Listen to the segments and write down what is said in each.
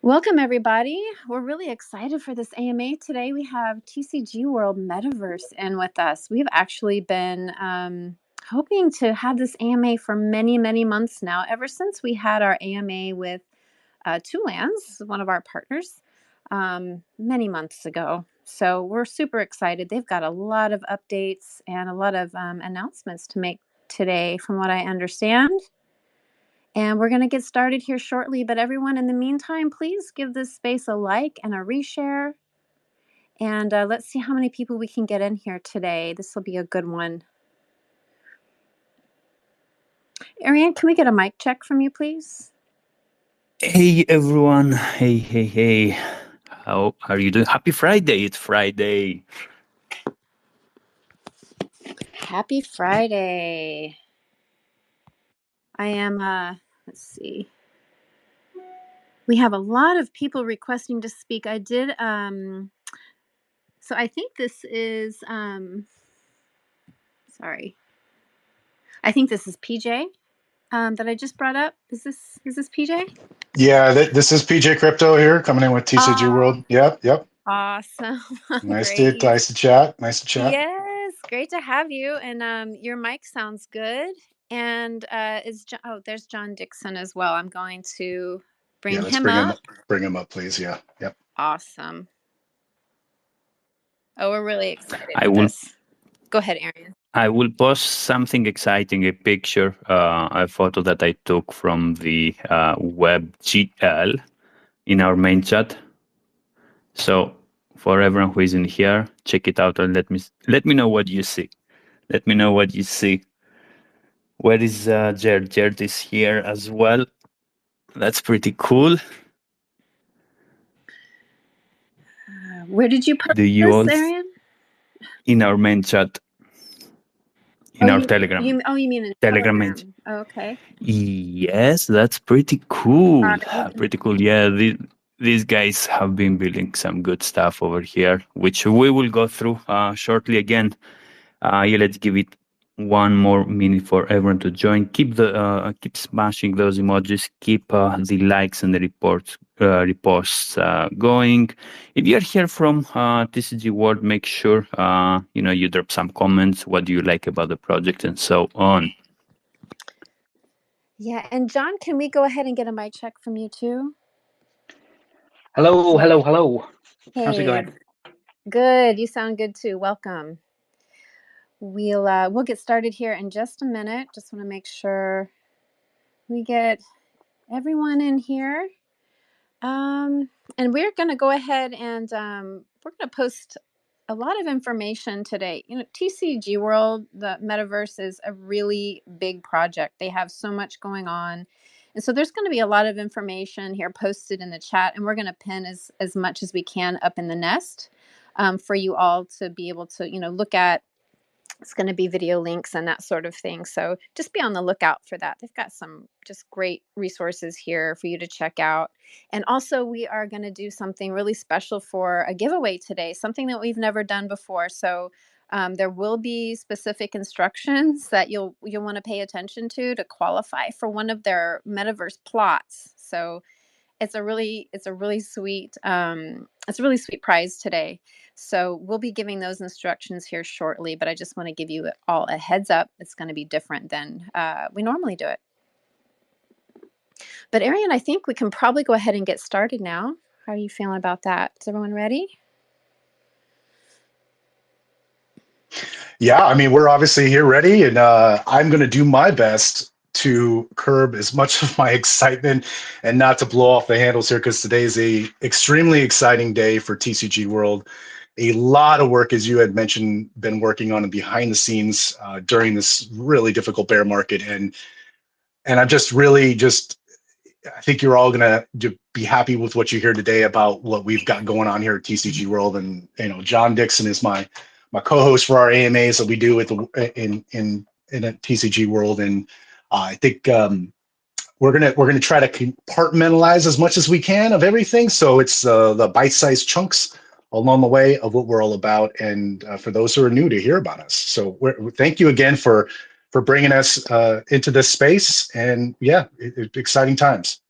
Welcome, everybody. We're really excited for this AMA today. We have TCG World Metaverse in with us. We've actually been hoping to have this AMA for many, many months now, ever since we had our AMA with Two Lands, one of our partners, many months ago. So we're super excited. They've got a lot of updates and a lot of announcements to make today, from what I understand. And we're going to get started here shortly. But everyone, in the meantime, please give this space a like and a reshare. And let's see how many people we can get in here today. This will be a good one. Ariane, can we get a mic check from you, please? Hey, everyone. Hey. How are you doing? Happy Friday. It's Friday. Happy Friday. I am, let's see. We have a lot of people requesting to speak. I did, so I think this is, sorry. I think this is PJ that I just brought up. Is this PJ? Yeah, this is PJ Krypto here, coming in with TCG World. Yep. Awesome. Nice to chat. Yes, great to have you. And your mic sounds good. And there's John Dixon as well. I'm going to bring him up. Bring him up, please. Yeah. Yep. Awesome. Oh, we're really excited. This. Go ahead, Arian. I will post something exciting, a picture, a photo that I took from the WebGL in our main chat. So for everyone who is in here, check it out and let me know what you see. Let me know what you see. Where is Jared? Jared is here as well. That's pretty cool. Where did you post this, Arian? In our main chat. In our Telegram. You mean in Telegram? Oh, okay. Yes, that's pretty cool. Pretty cool. Yeah, these guys have been building some good stuff over here, which we will go through shortly again. Let's give it one more minute for everyone to join. Keep smashing those emojis. Keep the likes and the reposts going. If you're here from TCG World, make sure you drop some comments. What do you like about the project and so on. Yeah, and John, can we go ahead and get a mic check from you too? Hello. Hey. How's it going? Good. You sound good too. Welcome. We'll get started here in just a minute. Just want to make sure we get everyone in here. And we're going to go ahead and we're going to post a lot of information today. TCG World, the Metaverse, is a really big project. They have so much going on. And so there's going to be a lot of information here posted in the chat, and we're going to pin as much as we can up in the nest for you all to be able to, look at. It's going to be video links and that sort of thing. So just be on the lookout for that. They've got some just great resources here for you to check out. And also we are going to do something really special for a giveaway today, something that we've never done before. So there will be specific instructions that you'll want to pay attention to qualify for one of their Metaverse plots. So it's a really sweet prize today. So we'll be giving those instructions here shortly, but I just want to give you all a heads up. It's going to be different than we normally do it. But Arian, I think we can probably go ahead and get started now. How are you feeling about that? Is everyone ready? Yeah, I mean, we're obviously here ready, and I'm going to do my best to curb as much of my excitement and not to blow off the handles here, because today is a extremely exciting day for TCG World. A lot of work, as you had mentioned, been working on behind the scenes during this really difficult bear market, and I'm I think you're all gonna be happy with what you hear today about what we've got going on here at TCG World. And John Dixon is my co-host for our AMAs that we do in TCG World, and I think we're gonna try to compartmentalize as much as we can of everything, so it's the bite-sized chunks along the way of what we're all about. And for those who are new to hear about us, so thank you again for bringing us into this space. And yeah, exciting times.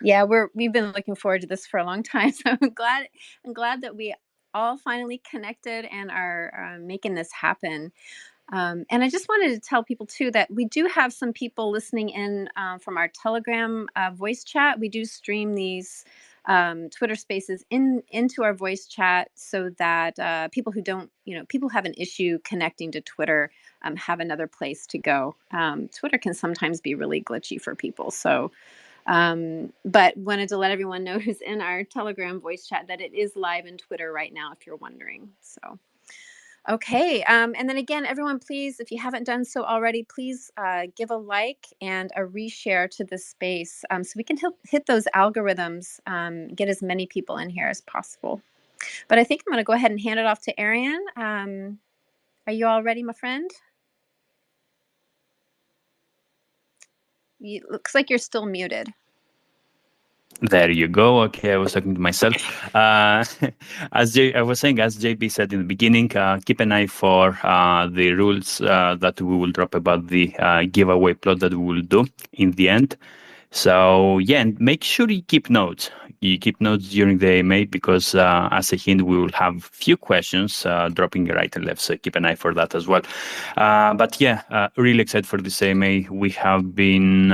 Yeah. We've been looking forward to this for a long time. So I'm glad that we all finally connected and are making this happen. And I just wanted to tell people too that we do have some people listening in from our Telegram voice chat. We do stream these Twitter Spaces into our voice chat so that people who don't, people have an issue connecting to Twitter have another place to go. Twitter can sometimes be really glitchy for people, so. But wanted to let everyone know who's in our Telegram voice chat that it is live in Twitter right now, if you're wondering. So. Okay. And then again, everyone, please, if you haven't done so already, please give a like and a reshare to this space so we can hit those algorithms, get as many people in here as possible. But I think I'm going to go ahead and hand it off to Arian. Are you all ready, my friend? Looks like you're still muted. There you go. Okay, I was talking to myself. As I was saying, as JB said in the beginning, keep an eye for the rules that we will drop about the giveaway plot that we will do in the end. So yeah, and make sure you keep notes. You keep notes during the AMA because as a hint, we will have few questions dropping right and left. So keep an eye for that as well. But yeah, really excited for this AMA. We have been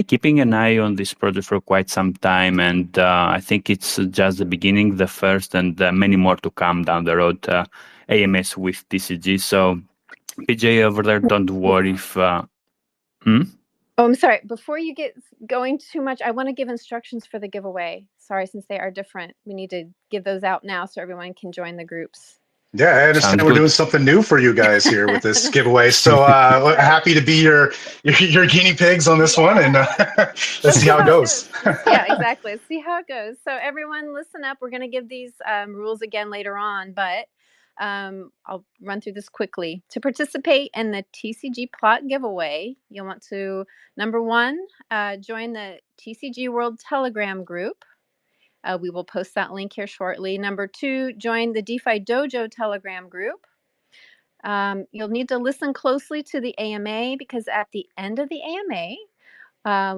keeping an eye on this project for quite some time, and I think it's just the beginning, the first, and many more to come down the road. AMS with TCG. So PJ over there, don't worry if. Oh, I'm sorry. Before you get going too much, I want to give instructions for the giveaway. Sorry, since they are different, we need to give those out now so everyone can join the groups. Yeah, I understand we're doing something new for you guys here with this giveaway. So happy to be your guinea pigs on this one, and let's see how it goes. Yeah, exactly. Let's see how it goes. So everyone, listen up. We're going to give these rules again later on, but I'll run through this quickly. To participate in the TCG plot giveaway, you'll want to, number one, join the TCG World Telegram group. We will post that link here shortly. Number two, join the DefiDojo Telegram group. You'll need to listen closely to the AMA because at the end of the AMA,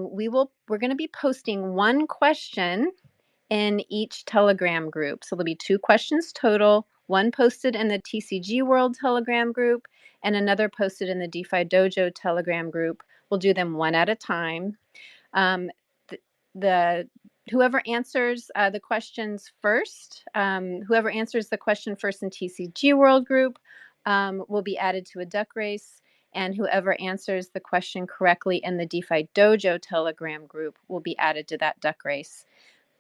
we're going to be posting one question in each Telegram group. So there'll be two questions total, one posted in the TCG World Telegram group and another posted in the DefiDojo Telegram group. We'll do them one at a time. Whoever answers the questions first, whoever answers the question first in TCG World group will be added to a duck race, and whoever answers the question correctly in the DefiDojo Telegram group will be added to that duck race.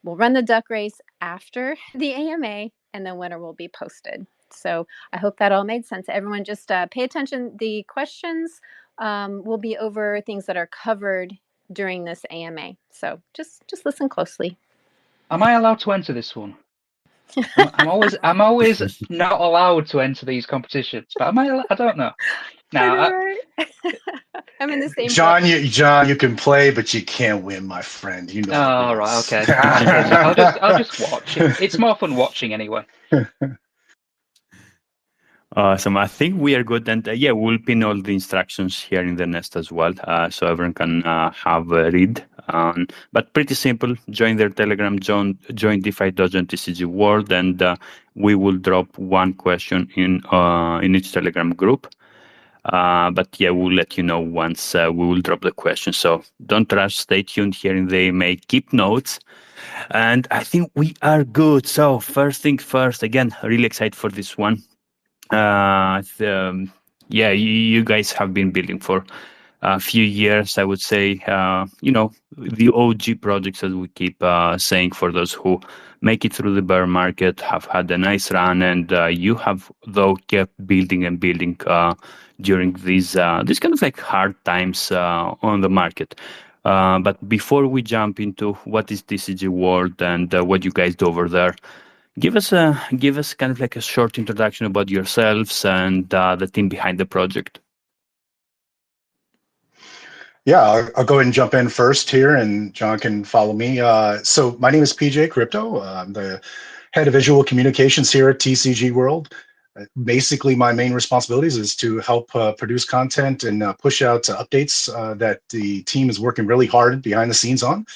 We'll run the duck race after the AMA, and the winner will be posted. So I hope that all made sense. Everyone just pay attention. The questions will be over things that are covered during this AMA. So just listen closely. Am I allowed to enter this one? I'm always not allowed to enter these competitions, but I don't know. No, I'm in the same. John, you can play, but you can't win, my friend. You know. Oh, right, okay. I'll just watch. It's more fun watching anyway. Awesome. I think we are good. And we'll pin all the instructions here in the nest as well, so everyone can have a read. But pretty simple. Join their Telegram, join DefiDojo and TCG World, and we will drop one question in each Telegram group. But we'll let you know once we will drop the question. So don't rush. Stay tuned here in the AMA. Keep notes. And I think we are good. So first thing first, again, really excited for this one. You guys have been building for a few years, I would say. The OG projects, as we keep saying, for those who make it through the bear market, have had a nice run, and you have, though, kept building and building during these kind of like hard times on the market. But before we jump into what is TCG World and what you guys do over there, give us kind of like a short introduction about yourselves and the team behind the project. Yeah, I'll go ahead and jump in first here, and John can follow me. So my name is PJ Krypto. I'm the head of visual communications here at TCG World. Basically, my main responsibilities is to help produce content and push out updates that the team is working really hard behind the scenes on.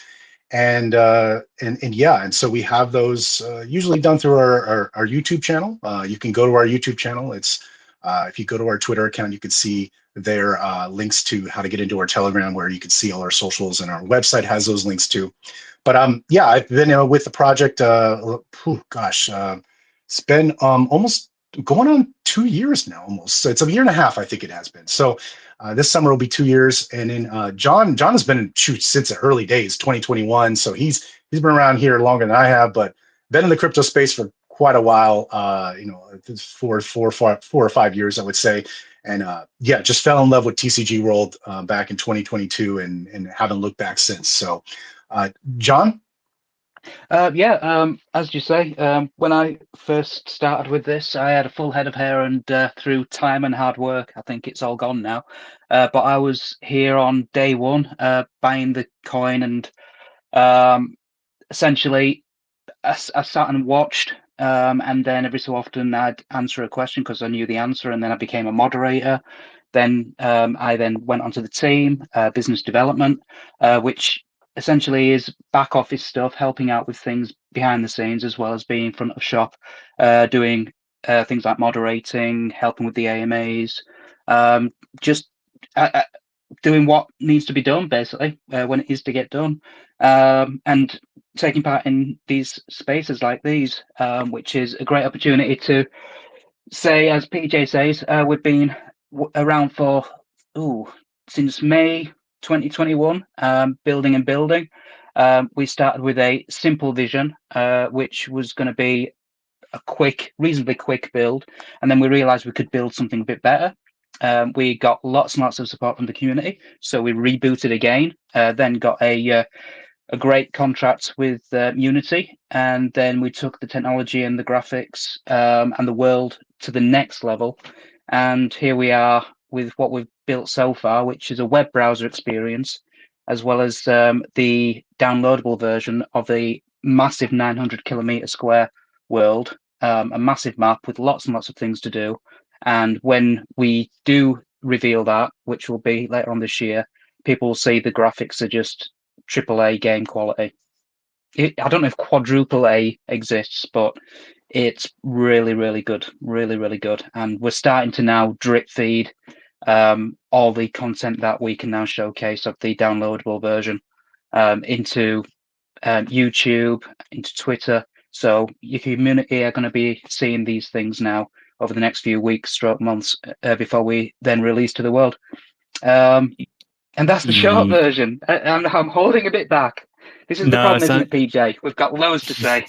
And yeah, and so we have those usually done through our YouTube channel. You can go to our YouTube channel. It's if you go to our Twitter account, you can see there links to how to get into our Telegram, where you can see all our socials, and our website has those links too. But yeah, I've been with the project. It's been almost going on 2 years now, almost. So it's a year and a half, I think it has been. So this summer will be 2 years, and then John has been in since the early days, 2021. So he's been around here longer than I have, but been in the crypto space for quite a while. Four or 5 years, I would say. And yeah, just fell in love with TCG World back in 2022, and haven't looked back since. So, John. As you say, when I first started with this, I had a full head of hair, and through time and hard work, I think it's all gone now. But I was here on day one, buying the coin, and essentially, I sat and watched, and then every so often I'd answer a question because I knew the answer, and then I became a moderator. Then I then went onto the team, business development, which essentially is back office stuff, helping out with things behind the scenes, as well as being front of shop, doing things like moderating, helping with the AMAs, just doing what needs to be done, basically, when it is to get done, and taking part in these spaces like these, which is a great opportunity to say, as PJ says, we've been around for since May 2021, building and building. We started with a simple vision, which was going to be a reasonably quick build, and then we realized we could build something a bit better. We got lots and lots of support from the community, so we rebooted again, then got a great contract with Unity, and then we took the technology and the graphics and the world to the next level. And here we are with what we've built so far, which is a web browser experience, as well as the downloadable version of the massive 900 kilometer square world, a massive map with lots and lots of things to do. And when we do reveal that, which will be later on this year, people will see the graphics are just AAA game quality. I don't know if quadruple A exists, but it's really, really good, really, really good. And we're starting to now drip feed all the content that we can now showcase of the downloadable version into YouTube, into Twitter. So your community are going to be seeing these things now over the next few weeks, stroke months, before we then release to the world. And that's the short version. I'm holding a bit back. This is the problem, isn't it, PJ? We've got loads to say.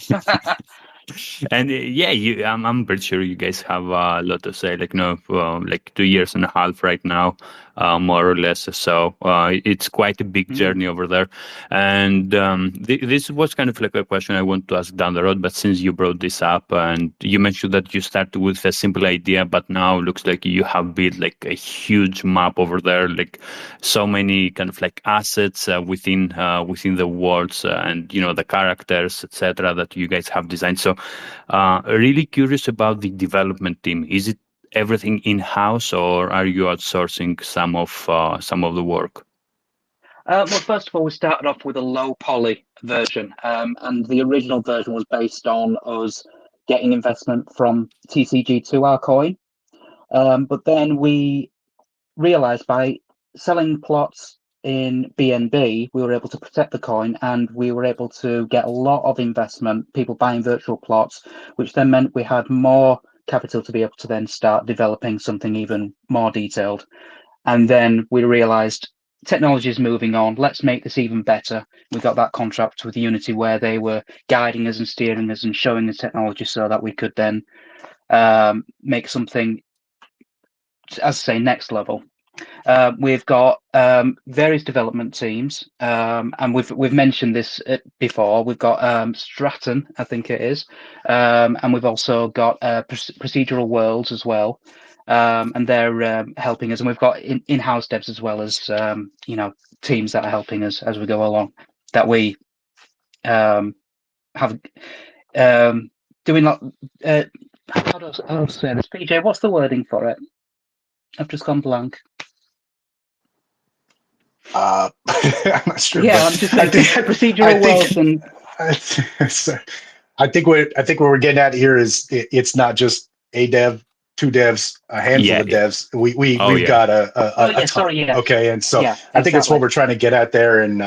And yeah, I'm pretty sure you guys have a lot to say. Like, like 2 years and a half right now, more or less. So it's quite a big journey over there. And this was kind of like a question I want to ask down the road. But since you brought this up, and you mentioned that you started with a simple idea, but now looks like you have built like a huge map over there, like so many kind of like assets within the worlds and the characters, etc., that you guys have designed. So really curious about the development team. Is it everything in-house, or are you outsourcing some of the work? Well, first of all, we started off with a low poly version, and the original version was based on us getting investment from TCG to our coin. But then we realized by selling plots in BNB, we were able to protect the coin, and we were able to get a lot of investment, people buying virtual plots, which then meant we had more capital to be able to then start developing something even more detailed. And then we realized technology is moving on. Let's make this even better. We got that contract with Unity where they were guiding us and steering us and showing the technology so that we could then make something, as I say, next level. We've got various development teams, and we've mentioned this before. We've got Stratton, I think it is, and we've also got Procedural Worlds as well, and they're helping us. And we've got in-house devs as well as teams that are helping us as we go along. That we have doing like how do I say this? PJ, what's the wording for it? I've just gone blank. I'm not sure, Yeah, but I'm just I thinking think I procedural think worlds and I think what we're getting at here is it's not just a dev, two devs, a handful Yeah. of devs. Oh We've yeah. got oh a yeah, ton. sorry, yes, Okay, and so yeah, I think it's what exactly. we're trying to get at there, and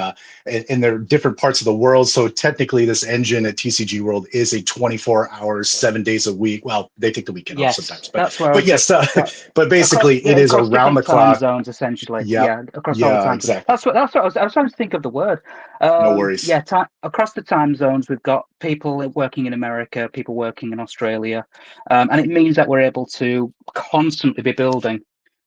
there are different parts of the world. So technically, this engine at TCG World is a 24 hours, 7 days a week. Well, they take the weekend off Yes, sometimes, that's where I but was yes, that, but across, basically, yeah, it is across around the different time clock. zones, essentially. Yep. Yeah, across all the Yeah. time zones. Exactly. That's what I was trying to think of the word. No worries. Yeah, across the time zones, we've got people working in America, people working in Australia, and it means that we're able to constantly be building.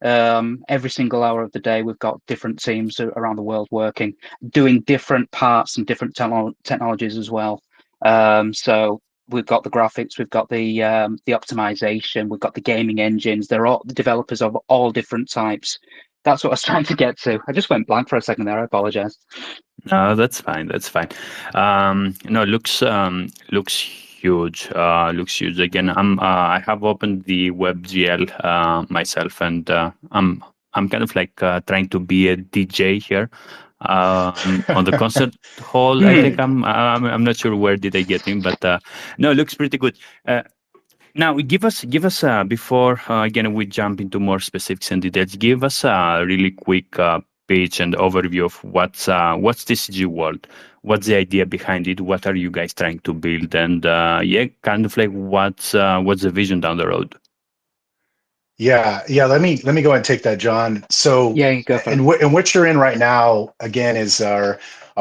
Every single hour of the day, we've got different teams around the world working, doing different parts and different technologies as well. So we've got the graphics, we've got the optimization, we've got the gaming engines. They're all the developers of all different types. That's what I was trying to get to. I just went blank for a second there. I apologize. No, that's fine. That's fine. No, looks huge. Looks huge. Again, I have opened the WebGL myself, and I'm kind of like trying to be a DJ here. On the concert hall, I think Hmm. I'm not sure where did I get in, but no, it looks pretty good. Now, give us before again we jump into more specifics and details. Give us a really quick pitch and overview of what's TCG World, what's the idea behind it, what are you guys trying to build, and yeah, kind of like what's the vision down the road. Yeah. Let me go ahead and take that, John. So, Yeah, you go for it. and what you're in right now, again, is a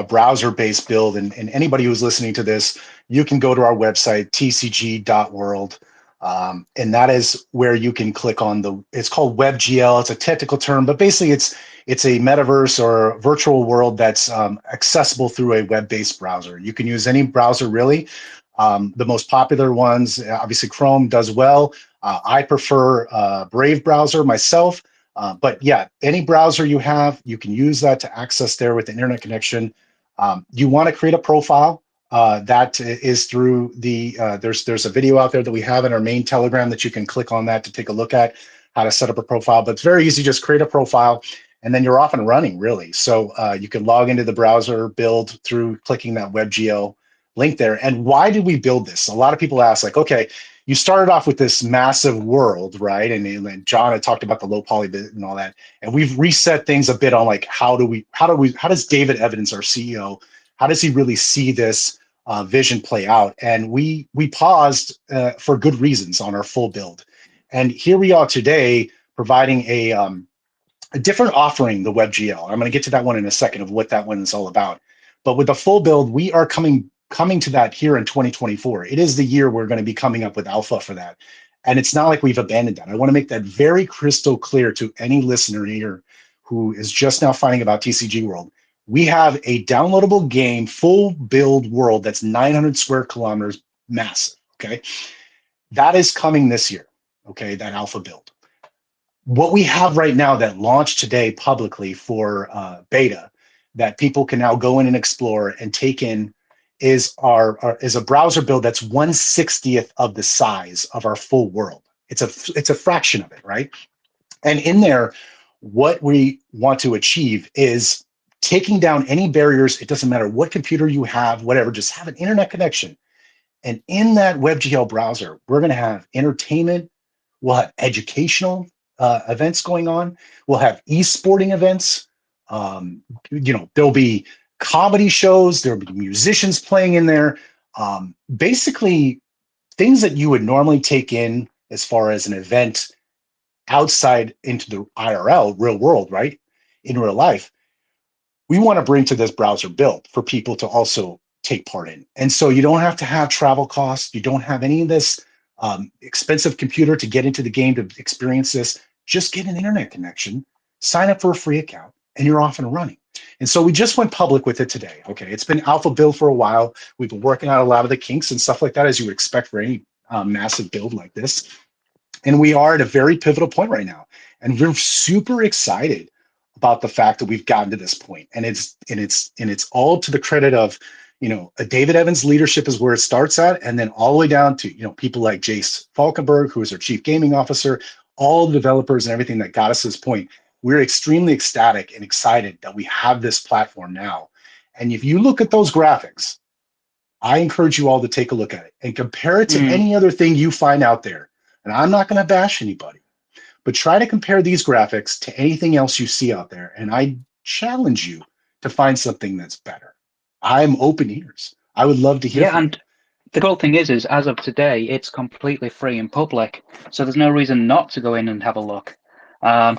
browser-based build. And anybody who's listening to this, you can go to our website, tcg.world, and that is where you can click on it's called WebGL. It's a technical term, but basically it's a metaverse or a virtual world that's accessible through a web-based browser. You can use any browser, really. The most popular ones, obviously Chrome does well. I prefer Brave browser myself, but yeah, any browser you have, you can use that to access there with the internet connection. You want to create a profile. That is through there's a video out there that we have in our main Telegram that you can click on that to take a look at how to set up a profile. But it's very easy. Just create a profile, and then you're off and running, really. So you can log into the browser, build through clicking that WebGL link there. And why did we build this? A lot of people ask, like, okay, you started off with this massive world, right? And John had talked about the low poly bit and all that. And we've reset things a bit on like, how does David Evans, our CEO, how does he really see this vision play out? And we paused for good reasons on our full build. And here we are today providing a different offering, the WebGL. I'm going to get to that one in a second of what that one is all about. But with the full build, we are coming to that here in 2024. It is the year we're going to be coming up with alpha for that. And it's not like we've abandoned that. I want to make that very crystal clear to any listener here who is just now finding about TCG World. We have a downloadable game, full build world that's 900 square kilometers, massive. Okay. That is coming this year. Okay. That alpha build. What we have right now that launched today publicly for beta that people can now go in and explore and take in is is a browser build that's 1/60th of the size of our full world. It's a fraction of it, right? And in there, what we want to achieve is taking down any barriers. It doesn't matter what computer you have, whatever, just have an internet connection. And in that WebGL browser, we're going to have entertainment, we'll have educational events going on, we'll have e-sporting events. There'll be comedy shows, there'll be musicians playing in there. Basically, things that you would normally take in as far as an event outside into the IRL, real world, right? In real life, we want to bring to this browser build for people to also take part in. And so you don't have to have travel costs. You don't have any of this expensive computer to get into the game to experience this. Just get an internet connection, sign up for a free account, and you're off and running. And so we just went public with it today. Okay, it's been alpha build for a while. We've been working out a lot of the kinks and stuff like that, as you would expect for any massive build like this. And we are at a very pivotal point right now. And we're super excited about the fact that we've gotten to this point. And it's all to the credit of, a David Evans leadership is where it starts at. And then all the way down to, people like Jace Falkenberg, who is our chief gaming officer, all the developers and everything that got us to this point. we're extremely ecstatic and excited that we have this platform now. And if you look at those graphics, I encourage you all to take a look at it and compare it to any other thing you find out there. And I'm not going to bash anybody, but try to compare these graphics to anything else you see out there. And I challenge you to find something that's better. I'm open ears. I would love to hear from you. The cool thing is as of today, it's completely free and public. So there's no reason not to go in and have a look.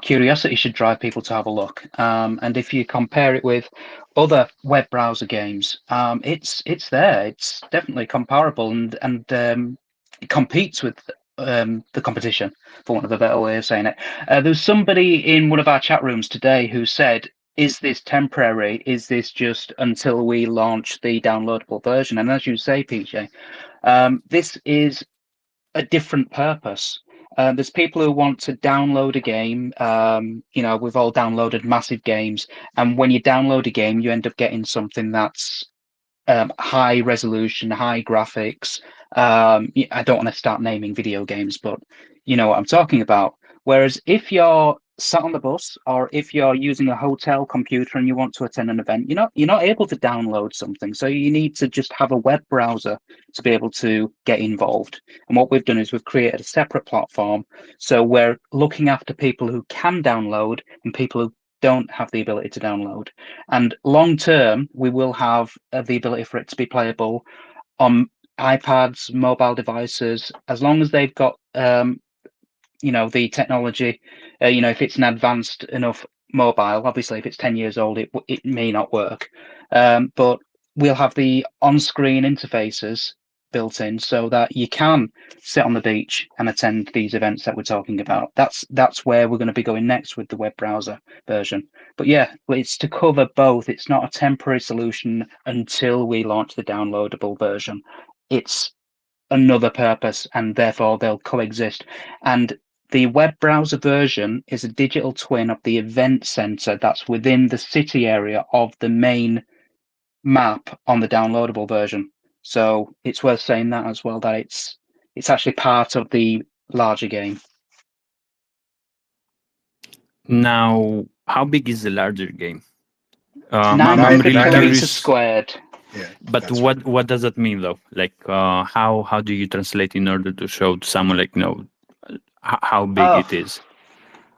Curiosity should drive people to have a look. And if you compare it with other web browser games, it's there. It's definitely comparable and it competes with the competition, for want of a better way of saying it. There was somebody in one of our chat rooms today who said, is this temporary? Is this just until we launch the downloadable version? And as you say, PJ, this is a different purpose. There's people who want to download a game. We've all downloaded massive games. And when you download a game, you end up getting something that's high resolution, high graphics. I don't want to start naming video games, but you know what I'm talking about. Whereas if you're sat on the bus or if you're using a hotel computer and you want to attend an event, you're not able to download something. So you need to just have a web browser to be able to get involved. And what we've done is we've created a separate platform. So we're looking after people who can download and people who don't have the ability to download. And long term, we will have the ability for it to be playable on iPads, mobile devices, as long as they've got the technology. If it's an advanced enough mobile, obviously if it's 10 years old, it may not work. But we'll have the on-screen interfaces built in so that you can sit on the beach and attend these events that we're talking about. That's where we're going to be going next with the web browser version. But yeah, it's to cover both. It's not a temporary solution until we launch the downloadable version. It's another purpose, and therefore they'll coexist. And the web browser version is a digital twin of the event center that's within the city area of the main map on the downloadable version. So it's worth saying that as well, that it's actually part of the larger game. Now, how big is the larger game? 900 kilometers squared. Yeah, but what does that mean though? Like, how do you translate in order to show to someone like how big it is?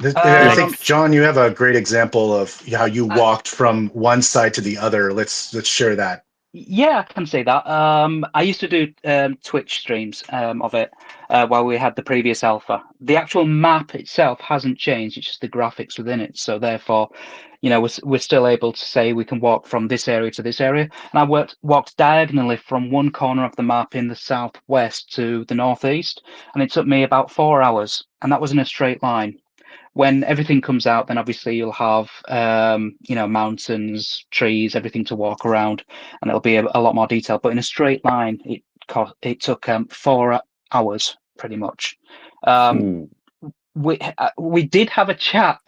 I think, John, you have a great example of how you walked from one side to the other. Let's share that. Yeah, I can say that. I used to do Twitch streams of it while we had the previous alpha. The actual map itself hasn't changed. It's just the graphics within it. So therefore, we're still able to say we can walk from this area to this area. And I walked diagonally from one corner of the map in the southwest to the northeast, and it took me about 4 hours, and that was in a straight line. When everything comes out, then obviously you'll have, mountains, trees, everything to walk around, and it'll be a lot more detailed. But in a straight line, it took 4 hours, pretty much. We did have a chart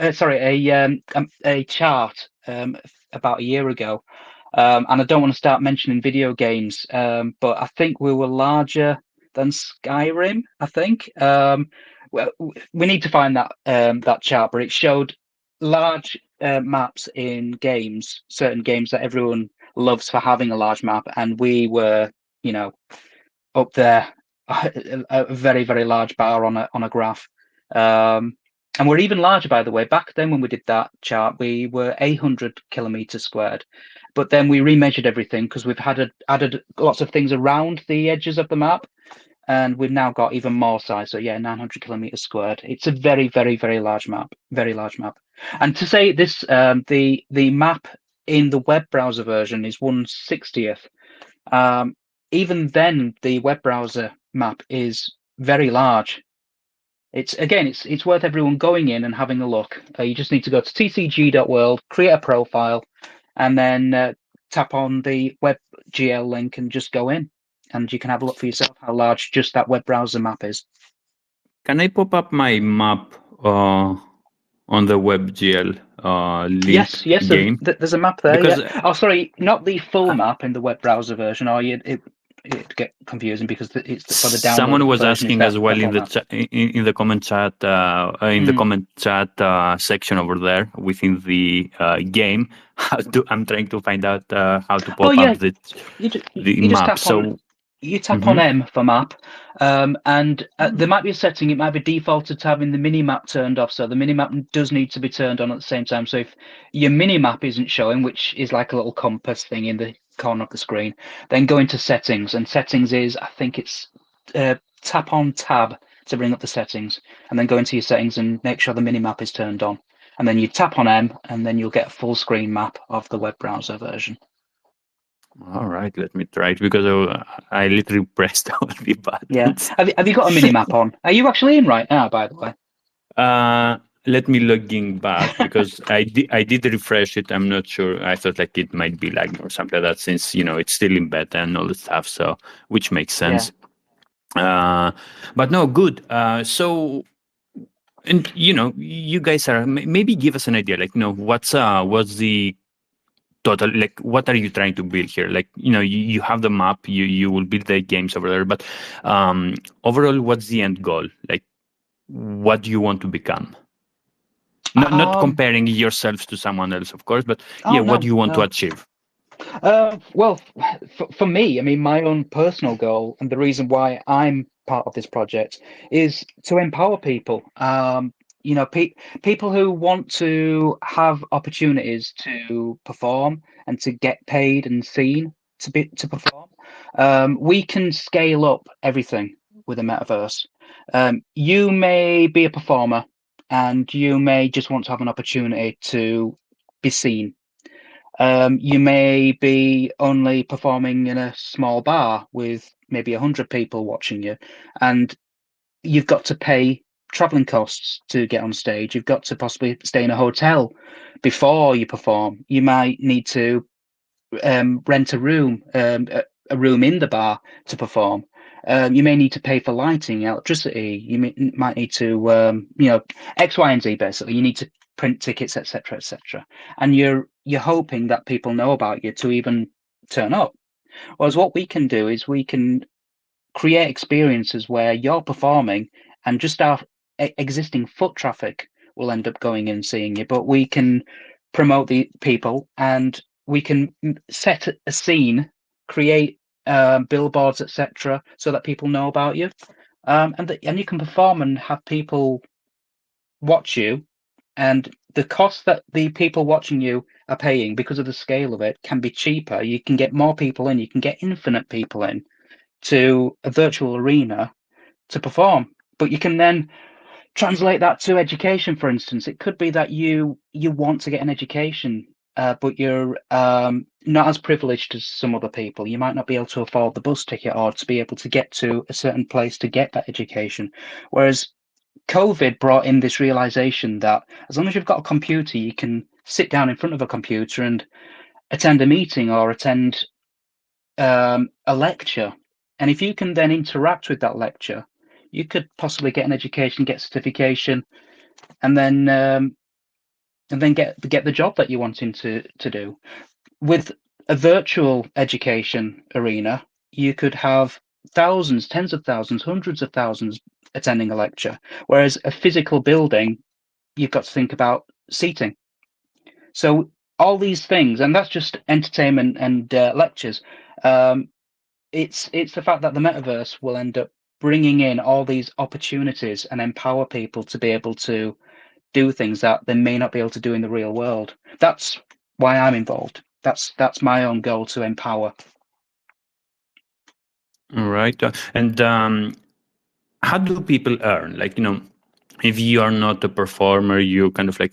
about a year ago, and I don't want to start mentioning video games, but I think we were larger than Skyrim. I think. Well, we need to find that chart, but it showed large maps in games, certain games that everyone loves for having a large map, and we were, up there, a very, very large bar on a graph. And we're even larger, by the way. Back then, when we did that chart, we were 800 kilometers squared, but then we remeasured everything because we've added lots of things around the edges of the map. And we've now got even more size. So yeah, 900 kilometers squared. It's a very, very, very large map. Very large map. And to say this, the map in the web browser version is 1/60th. Even then, the web browser map is very large. It's worth everyone going in and having a look. You just need to go to TCG.World, create a profile, and then tap on the WebGL link and just go in. And you can have a look for yourself how large just that web browser map is. Can I pop up my map on the WebGL link? Yes. Game? There's a map there. Because, yeah. Oh, sorry, not the full map in the web browser version. get confusing because it's for the Someone downloadable was version. asking as well in the format. in the comment chat the comment chat section over there within the game. I'm trying to find out how to pop up the you just map. tap on. So You tap on M for map, and there might be a setting. It might be defaulted to having the mini map turned off. So the mini map does need to be turned on at the same time. So if your mini map isn't showing, which is like a little compass thing in the corner of the screen, then go into settings. And settings is, I think it's tap on tab to bring up the settings, and then go into your settings and make sure the mini map is turned on. And then you tap on M, and then you'll get a full screen map of the web browser version. All right, let me try it because I literally pressed all the buttons. Yeah. Have you got a mini map on? Are you actually in right now, by the way? Let me log back because I did refresh it. I'm not sure. I thought like it might be lagging or something like that since it's still in beta and all the stuff. So which makes sense. Yeah. But no, good. So. And you guys are maybe give us an idea, like what's the total, like what are you trying to build here? Like you have the map, you will build the games over there, but overall, what's the end goal? Like what do you want to become? Not comparing yourselves to someone else, of course, but what do you want to achieve? Well, for me, I mean, my own personal goal and the reason why I'm part of this project is to empower people. People who want to have opportunities to perform and to get paid and seen to perform. We can scale up everything with a metaverse. You may be a performer and you may just want to have an opportunity to be seen. You may be only performing in a small bar with maybe 100 people watching you, and you've got to pay traveling costs to get on stage. You've got to possibly stay in a hotel before you perform. You might need to rent a room in the bar to perform. You may need to pay for lighting, electricity. You might need to, X, Y, and Z. Basically, you need to print tickets, etc., etc. And you're hoping that people know about you to even turn up. Whereas what we can do is we can create experiences where you're performing and just our existing foot traffic will end up going and seeing you. But we can promote the people and we can set a scene, create billboards, etc., so that people know about you, and you can perform and have people watch you, and the cost that the people watching you are paying because of the scale of it can be cheaper. You can get more people in. You can get infinite people in to a virtual arena to perform, but you can then translate that to education. For instance, it could be that you want to get an education, but you're not as privileged as some other people. You might not be able to afford the bus ticket or to be able to get to a certain place to get that education. Whereas COVID brought in this realization that as long as you've got a computer, you can sit down in front of a computer and attend a meeting or attend a lecture. And if you can then interact with that lecture, you could possibly get an education, get certification, and then get the job that you're wanting to do. With a virtual education arena, you could have thousands, tens of thousands, hundreds of thousands attending a lecture. Whereas a physical building, you've got to think about seating. So all these things, and that's just entertainment and lectures. It's the fact that the metaverse will end up bringing in all these opportunities and empower people to be able to do things that they may not be able to do in the real world. That's why I'm involved. That's my own goal, to empower. All right. And how do people earn? Like, if you are not a performer, you kind of like,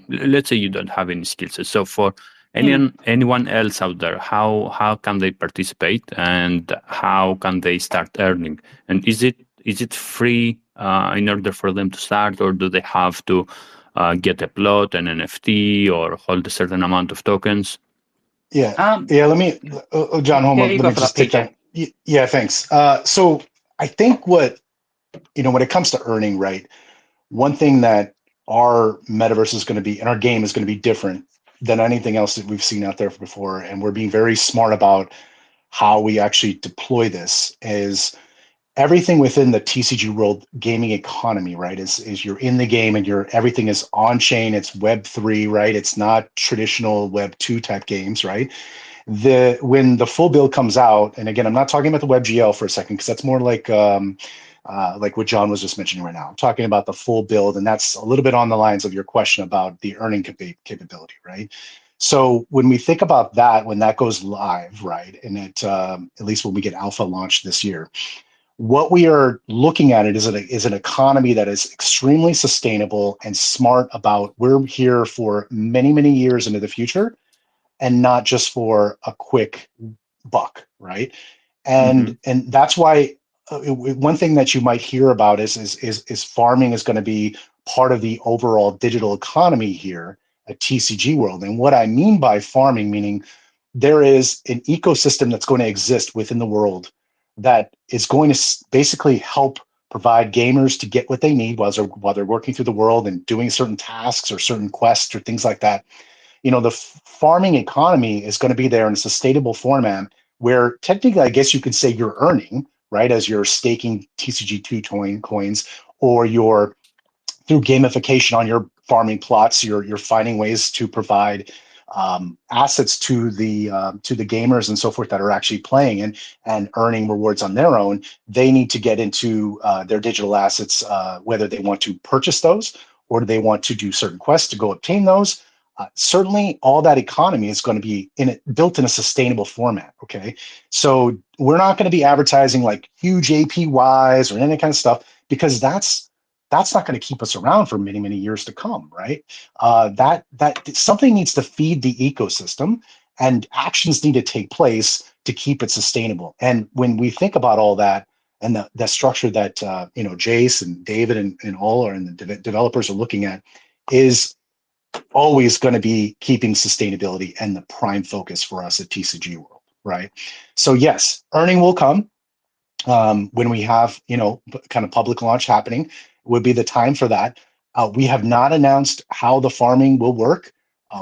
let's say you don't have any skills. So for anyone else out there, how can they participate and how can they start earning? And is it free in order for them to start, or do they have to get a plot, an NFT, or hold a certain amount of tokens? Yeah. Let me, John, hold on. Let me just take that. Yeah, thanks. So I think when it comes to earning, right, one thing that our metaverse is going to be, and our game is going to be different than anything else that we've seen out there before. And we're being very smart about how we actually deploy this is everything within the TCG World gaming economy, right? Is you're in the game and everything is on chain. It's Web3, right? It's not traditional Web2 type games, right? When the full build comes out, and again, I'm not talking about the WebGL for a second because that's more like what John was just mentioning right now. I'm talking about the full build, and that's a little bit on the lines of your question about the earning capability, right? So when we think about that, when that goes live, right, and at least when we get alpha launched this year, what we are looking at is an economy that is extremely sustainable and smart about we're here for many, many years into the future and not just for a quick buck, right? And that's why one thing that you might hear about is farming is going to be part of the overall digital economy here at TCG World. And what I mean by farming, meaning there is an ecosystem that's going to exist within the world that is going to basically help provide gamers to get what they need while they're working through the world and doing certain tasks or certain quests or things like that. The farming economy is going to be there in a sustainable format where technically, I guess you could say you're earning, right, as you're staking TCG2 coins, or you're through gamification on your farming plots, you're finding ways to provide assets to the gamers and so forth that are actually playing and earning rewards on their own. They need to get into their digital assets, whether they want to purchase those or do they want to do certain quests to go obtain those. Certainly, all that economy is going to be built in a sustainable format. Okay, so we're not going to be advertising like huge APYs or any kind of stuff because that's not going to keep us around for many, many years to come, right? That something needs to feed the ecosystem, and actions need to take place to keep it sustainable. And when we think about all that and the structure that Jace and David and all are and the developers are looking at is always going to be keeping sustainability and the prime focus for us at TCG World, right? So yes, earning will come when we have, kind of public launch happening would be the time for that. We have not announced how the farming will work.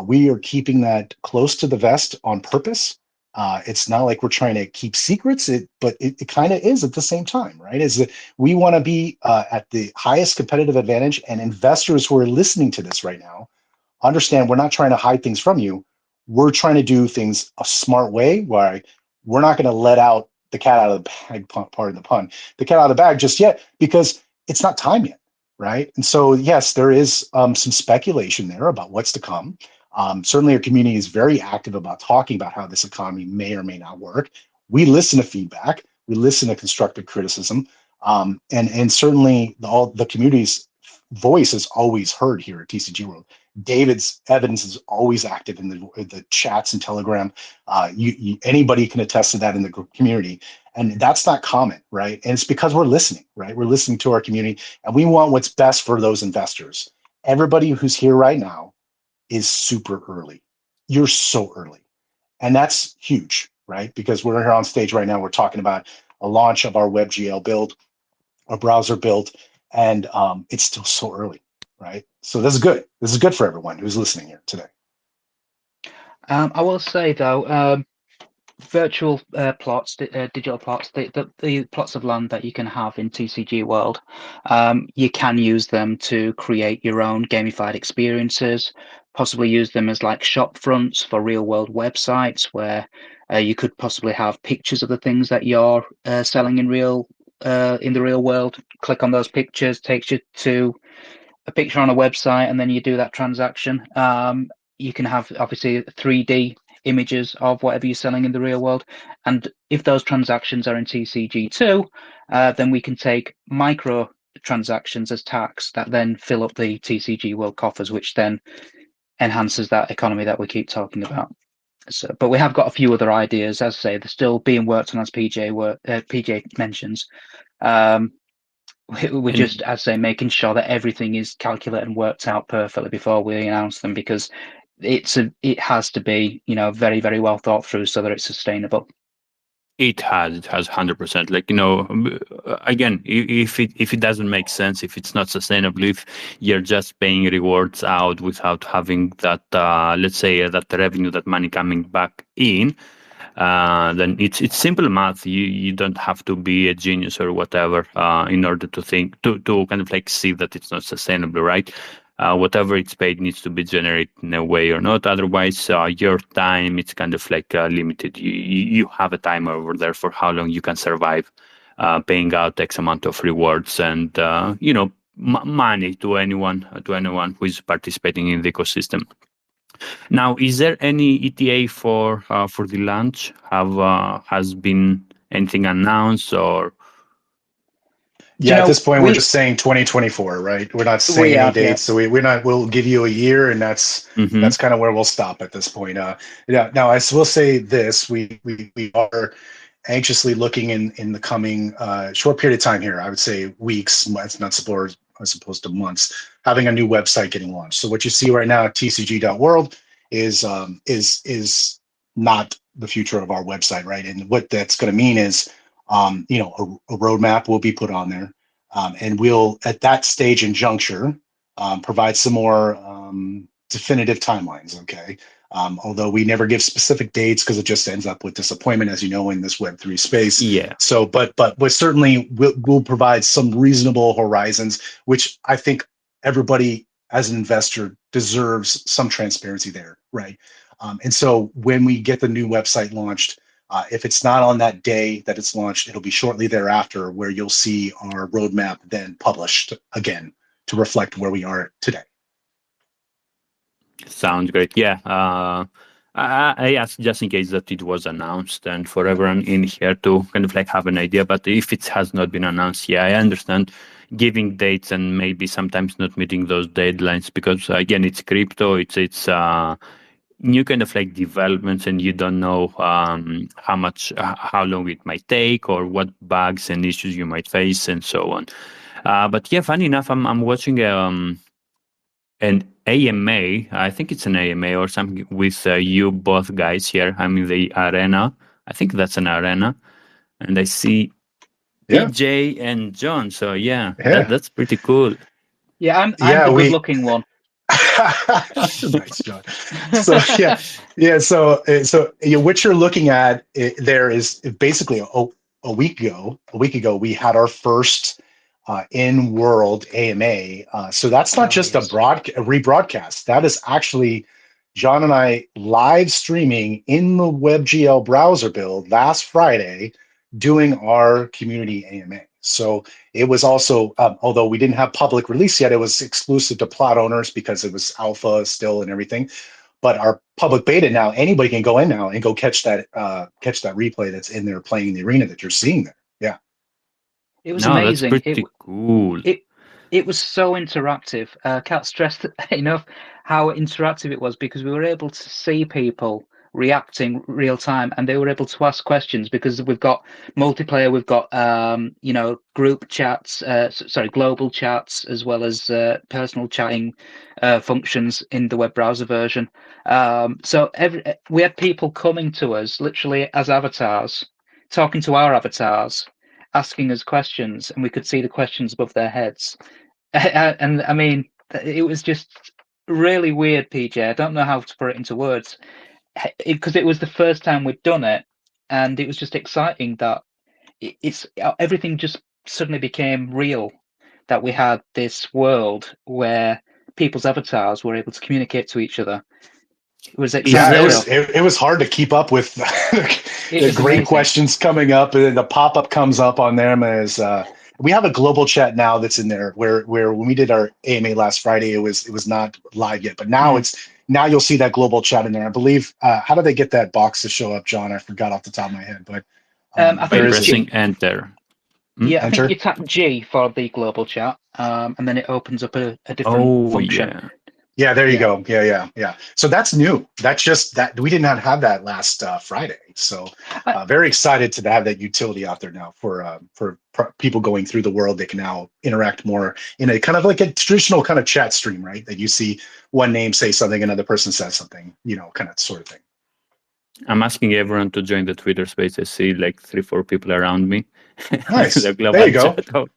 We are keeping that close to the vest on purpose. It's not like we're trying to keep secrets, but it kind of is at the same time, right? Is that we want to be at the highest competitive advantage, and investors who are listening to this right now understand we're not trying to hide things from you. We're trying to do things a smart way where we're not going to let out the cat out of the bag, pardon the pun, the cat out of the bag just yet because it's not time yet, right? And so, yes, there is some speculation there about what's to come. Certainly, our community is very active about talking about how this economy may or may not work. We listen to feedback. We listen to constructive criticism. And certainly, all the community's voice is always heard here at TCG World. David's evidence is always active in the chats and Telegram. Anybody can attest to that in the community, and that's not common, right? And it's because we're listening, right? We're listening to our community, and we want what's best for those investors. Everybody who's here right now is super early. You're so early, and that's huge, right? Because we're here on stage right now. We're talking about a launch of our WebGL build, our browser build, and it's still so early. Right. So this is good. This is good for everyone who's listening here today. I will say though, virtual plots, digital plots, the plots of land that you can have in TCG World, you can use them to create your own gamified experiences, possibly use them as like shop fronts for real world websites where you could possibly have pictures of the things that you're selling in the real world. Click on those pictures, takes you to a picture on a website, and then you do that transaction. You can have obviously 3D images of whatever you're selling in the real world. And if those transactions are in TCG2, then we can take micro transactions as tax that then fill up the TCG World coffers, which then enhances that economy that we keep talking about. So, but we have got a few other ideas. As I say, they're still being worked on, as PJ mentions. We're just, as I say, making sure that everything is calculated and worked out perfectly before we announce them, because it has to be, very, very well thought through so that it's sustainable. It has 100%. Like, again, if it doesn't make sense, if it's not sustainable, if you're just paying rewards out without having that, let's say, that revenue, that money coming back in, then it's simple math. You don't have to be a genius or whatever in order to think to kind of like see that it's not sustainable, right? Whatever it's paid needs to be generated in a way or not. Otherwise, your time it's kind of like limited. You have a timer over there for how long you can survive, paying out X amount of rewards and money to anyone who is participating in the ecosystem. Now, is there any ETA for the launch? Has been anything announced or? Yeah, at this point, we're just saying 2024, right? We're not saying any dates, so we're not. We'll give you a year, and that's kind of where we'll stop at this point. Yeah. Now, I will say this: we are anxiously looking in the coming short period of time here. I would say weeks, not as opposed to months, having a new website getting launched. So what you see right now at TCG.World is not the future of our website, right? And what that's going to mean is a roadmap will be put on there, and we'll at that stage and juncture provide some more definitive timelines. Okay, although we never give specific dates because it just ends up with disappointment, as you know, in this Web3 space. Yeah. So, but we certainly will provide some reasonable horizons, which I think everybody as an investor deserves some transparency there, right? And so when we get the new website launched. If it's not on that day that it's launched, it'll be shortly thereafter where you'll see our roadmap then published again to reflect where we are today. Sounds great. Yeah. I asked just in case that it was announced and for everyone in here to kind of like have an idea. But if it has not been announced, yeah, I understand giving dates and maybe sometimes not meeting those deadlines because again, it's crypto. It's new kind of like developments and you don't know how long it might take or what bugs and issues you might face and so on. But yeah, funny enough, I'm watching an AMA. I think it's an AMA or something with you both guys here. I'm in the arena. I think that's an arena, and I see PJ and John. So yeah. That's pretty cool. Yeah, I'm the good-looking one. Nice, John. So yeah. So what you're looking at there is basically a week ago we had our first in-world AMA. So that's not just a rebroadcast. That is actually John and I live streaming in the WebGL browser build last Friday, doing our community AMA. So it was also, although we didn't have public release yet, it was exclusive to plot owners because it was alpha still and everything. But our public beta now, anybody can go in now and go catch that replay that's in there playing in the arena that you're seeing there. Yeah, it was amazing. That's pretty cool. It was so interactive. Can't stress enough how interactive it was because we were able to see people reacting real time and they were able to ask questions because we've got multiplayer, we've got group chats, global chats, as well as personal chatting functions in the web browser version. So we had people coming to us literally as avatars, talking to our avatars, asking us questions, and we could see the questions above their heads. And I mean, it was just really weird, PJ. I don't know how to put it into words. Because it was the first time we'd done it, and it was just exciting that everything just suddenly became real. That we had this world where people's avatars were able to communicate to each other. It was exciting. Yeah, it was hard to keep up with the great questions coming up, and then the pop up comes up on them as. We have a global chat now that's in there where when we did our AMA last Friday, it was not live yet, but now now you'll see that global chat in there. I believe. How do they get that box to show up, John? I forgot off the top of my head, but I think pressing enter. Yeah, I think you tap G for the global chat, and then it opens up a different function. Yeah, there you go. Yeah. So that's new. That's just that we did not have that last Friday. So very excited to have that utility out there now for people going through the world. They can now interact more in a kind of like a traditional kind of chat stream, right? That you see one name say something, another person says something, kind of sort of thing. I'm asking everyone to join the Twitter space. I see like 3-4 people around me. Nice. There you go.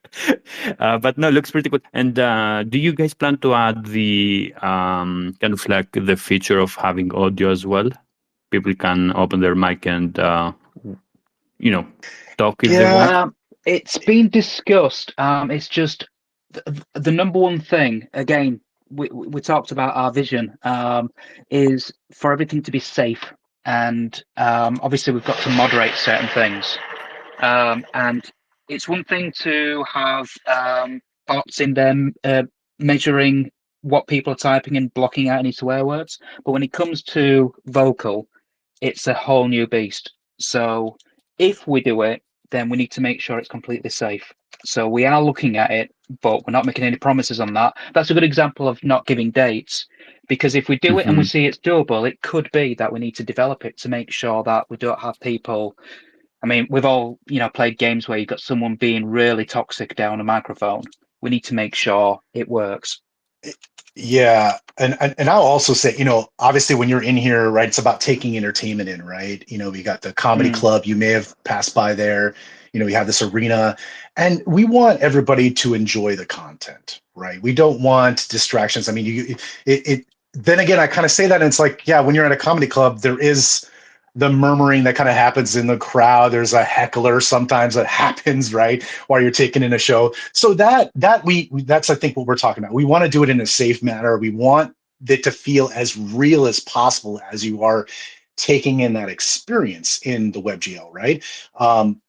But no, looks pretty good. And do you guys plan to add the kind of like the feature of having audio as well? people can open their mic and talk if they want? It's been discussed. It's just the number one thing. Again, we talked about our vision. Is for everything to be safe, and obviously we've got to moderate certain things. And it's one thing to have bots in them measuring what people are typing and blocking out any swear words, but when it comes to vocal, it's a whole new beast. So if we do it, then we need to make sure it's completely safe. So we are looking at it, but we're not making any promises on that. That's a good example of not giving dates, because if we do it and we see it's doable, it could be that we need to develop it to make sure that we don't have people. I mean, we've all, played games where you've got someone being really toxic down a microphone. We need to make sure it works. Yeah, and I'll also say, obviously when you're in here, right, it's about taking entertainment in, right? We got the comedy club, you may have passed by there. We have this arena, and we want everybody to enjoy the content, right? We don't want distractions. I mean, then again, I kind of say that, and it's like, yeah, when you're at a comedy club, there is the murmuring that kind of happens in the crowd. There's a heckler sometimes that happens, right, while you're taking in a show. So that's I think what we're talking about. We want to do it in a safe manner. We want it to feel as real as possible as you are taking in that experience in the WebGL, right?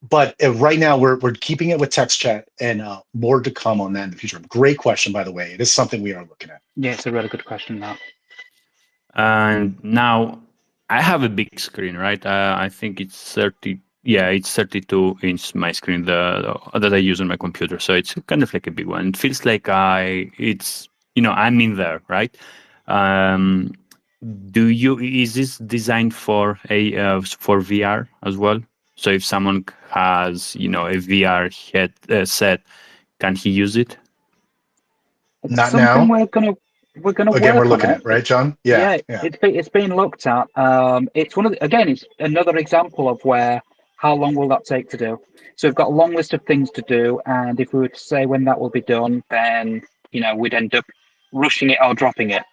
But right now we're keeping it with text chat, and more to come on that in the future. Great question, by the way. It is something we are looking at. Yeah, it's a really good question now. And now I have a big screen, right? I think it's 30. Yeah, it's 32-inch my screen that I use on my computer. So it's kind of like a big one. It feels like I'm in there, right? Is this designed for for VR as well? So if someone has a VR headset, can he use it? It's Not something now. we're gonna Again, we're work looking on it. at, right, John? Yeah. It's being looked at. It's it's another example of where how long will that take to do? So we've got a long list of things to do, and if we were to say when that will be done, then we'd end up rushing it or dropping it.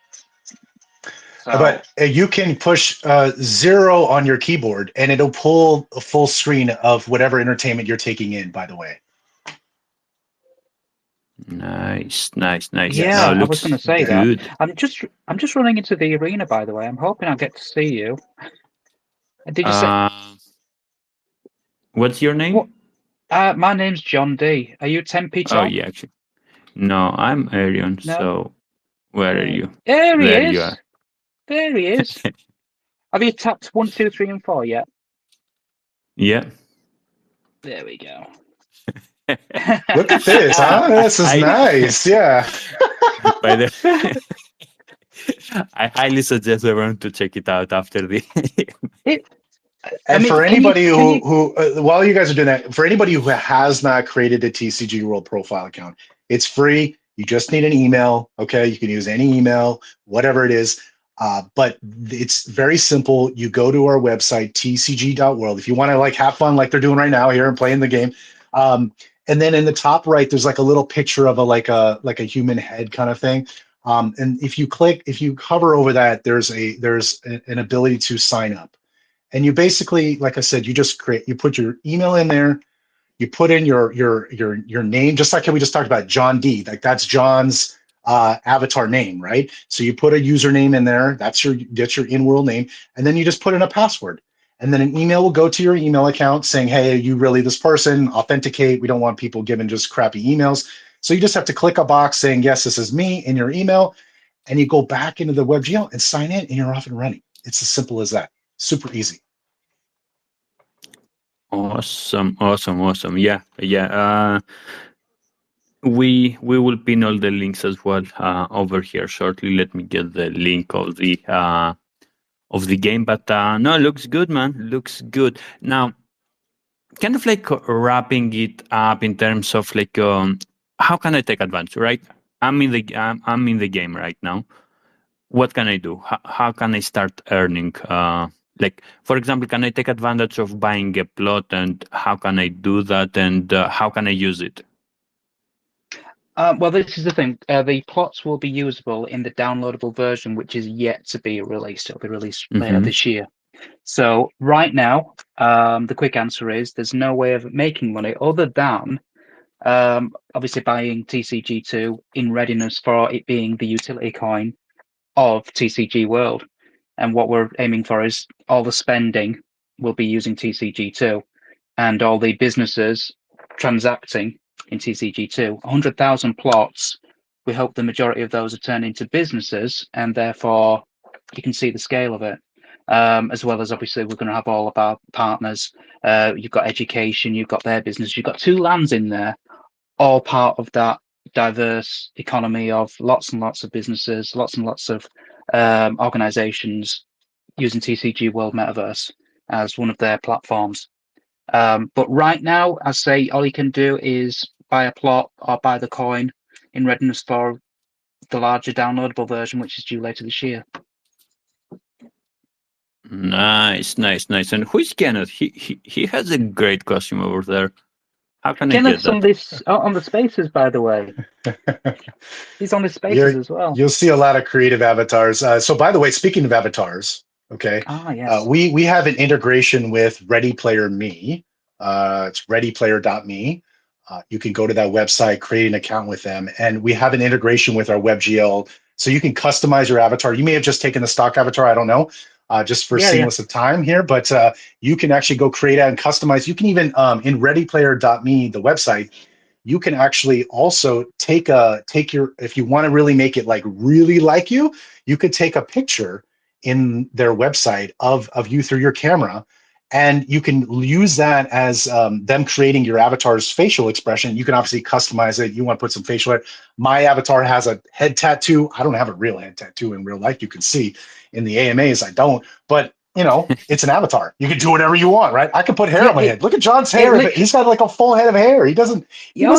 So, but you can push 0 on your keyboard, and it'll pull a full screen of whatever entertainment you're taking in, by the way. Nice. Yeah, I was going to say good. that. I'm just running into the arena, by the way. I'm hoping I'll get to see you. Did you say? What's your name? My name's John D. Are you Tempe Tom? Oh yeah, actually. No, I'm Arion. No? So where are you? There he is. You are. There he is. Have you tapped 1, 2, 3, and 4 yet? Yeah. There we go. Look at this, huh? This is nice. Yeah. By the I highly suggest everyone to check it out after the. For anybody who while you guys are doing that, for anybody who has not created a TCG World profile account, it's free. You just need an email. Okay, you can use any email, whatever it is. But it's very simple. You go to our website, tcg.world. If you want to have fun like they're doing right now here and playing the game. And then in the top right, there's a little picture of a human head kind of thing. And if you hover over that, there's an ability to sign up. And you basically, like I said, you put your email in there, you put in your name, just like how we just talked about John D. That's John's avatar name, right? So you put a username in there, that's your in-world name, and then you just put in a password. And then an email will go to your email account saying, hey, are you really this person? Authenticate. We don't want people giving just crappy emails. So you just have to click a box saying, yes, this is me in your email. And you go back into the WebGL and sign in, and you're off and running. It's as simple as that. Super easy. Awesome. Yeah. We will pin all the links as well over here shortly. Let me get the link of the game. But no, looks good, man. Looks good. Now, kind of wrapping it up in terms of how can I take advantage, right? I'm in the game right now. What can I do? How can I start earning? For example, can I take advantage of buying a plot, and how can I do that, and how can I use it? Well, this is the thing. The plots will be usable in the downloadable version, which is yet to be released. It'll be released later this year. So right now, the quick answer is there's no way of making money other than obviously buying TCG2 in readiness for it being the utility coin of TCG World. And what we're aiming for is all the spending will be using TCG2 and all the businesses transacting in TCG2. 100,000 plots, we hope the majority of those are turned into businesses, and therefore you can see the scale of it. As well as obviously we're going to have all of our partners. You've got education, you've got their business, you've got two lands in there, all part of that diverse economy of lots and lots of businesses, lots and lots of organizations using TCG World Metaverse as one of their platforms. But right now, I say all you can do is buy a plot or buy the coin in readiness for the larger downloadable version, which is due later this year. Nice. And who's Kenneth? He has a great costume over there. How can Kenneth's I get that? on the spaces, by the way. He's on the spaces as well. You'll see a lot of creative avatars. So, by the way, speaking of avatars, okay, yes. we have an integration with Ready Player Me. It's readyplayer.me. You can go to that website, create an account with them, and we have an integration with our WebGL, so you can customize your avatar. You may have just taken the stock avatar, I don't know, just for seamless of time here, but you can actually go create and customize. You can even in readyplayer.me, the website, you can actually also take your, if you want to really make it like really like you could take a picture in their website of you through your camera, and you can use that as them creating your avatar's facial expression. You can obviously customize it. You want to put some facial hair. My avatar has a head tattoo. I don't have a real head tattoo in real life. You can see in the AMAs I don't, but you know, it's an avatar. You can do whatever you want, right? I can put hair on my head. Look at John's hair. He's got like a full head of hair. He does not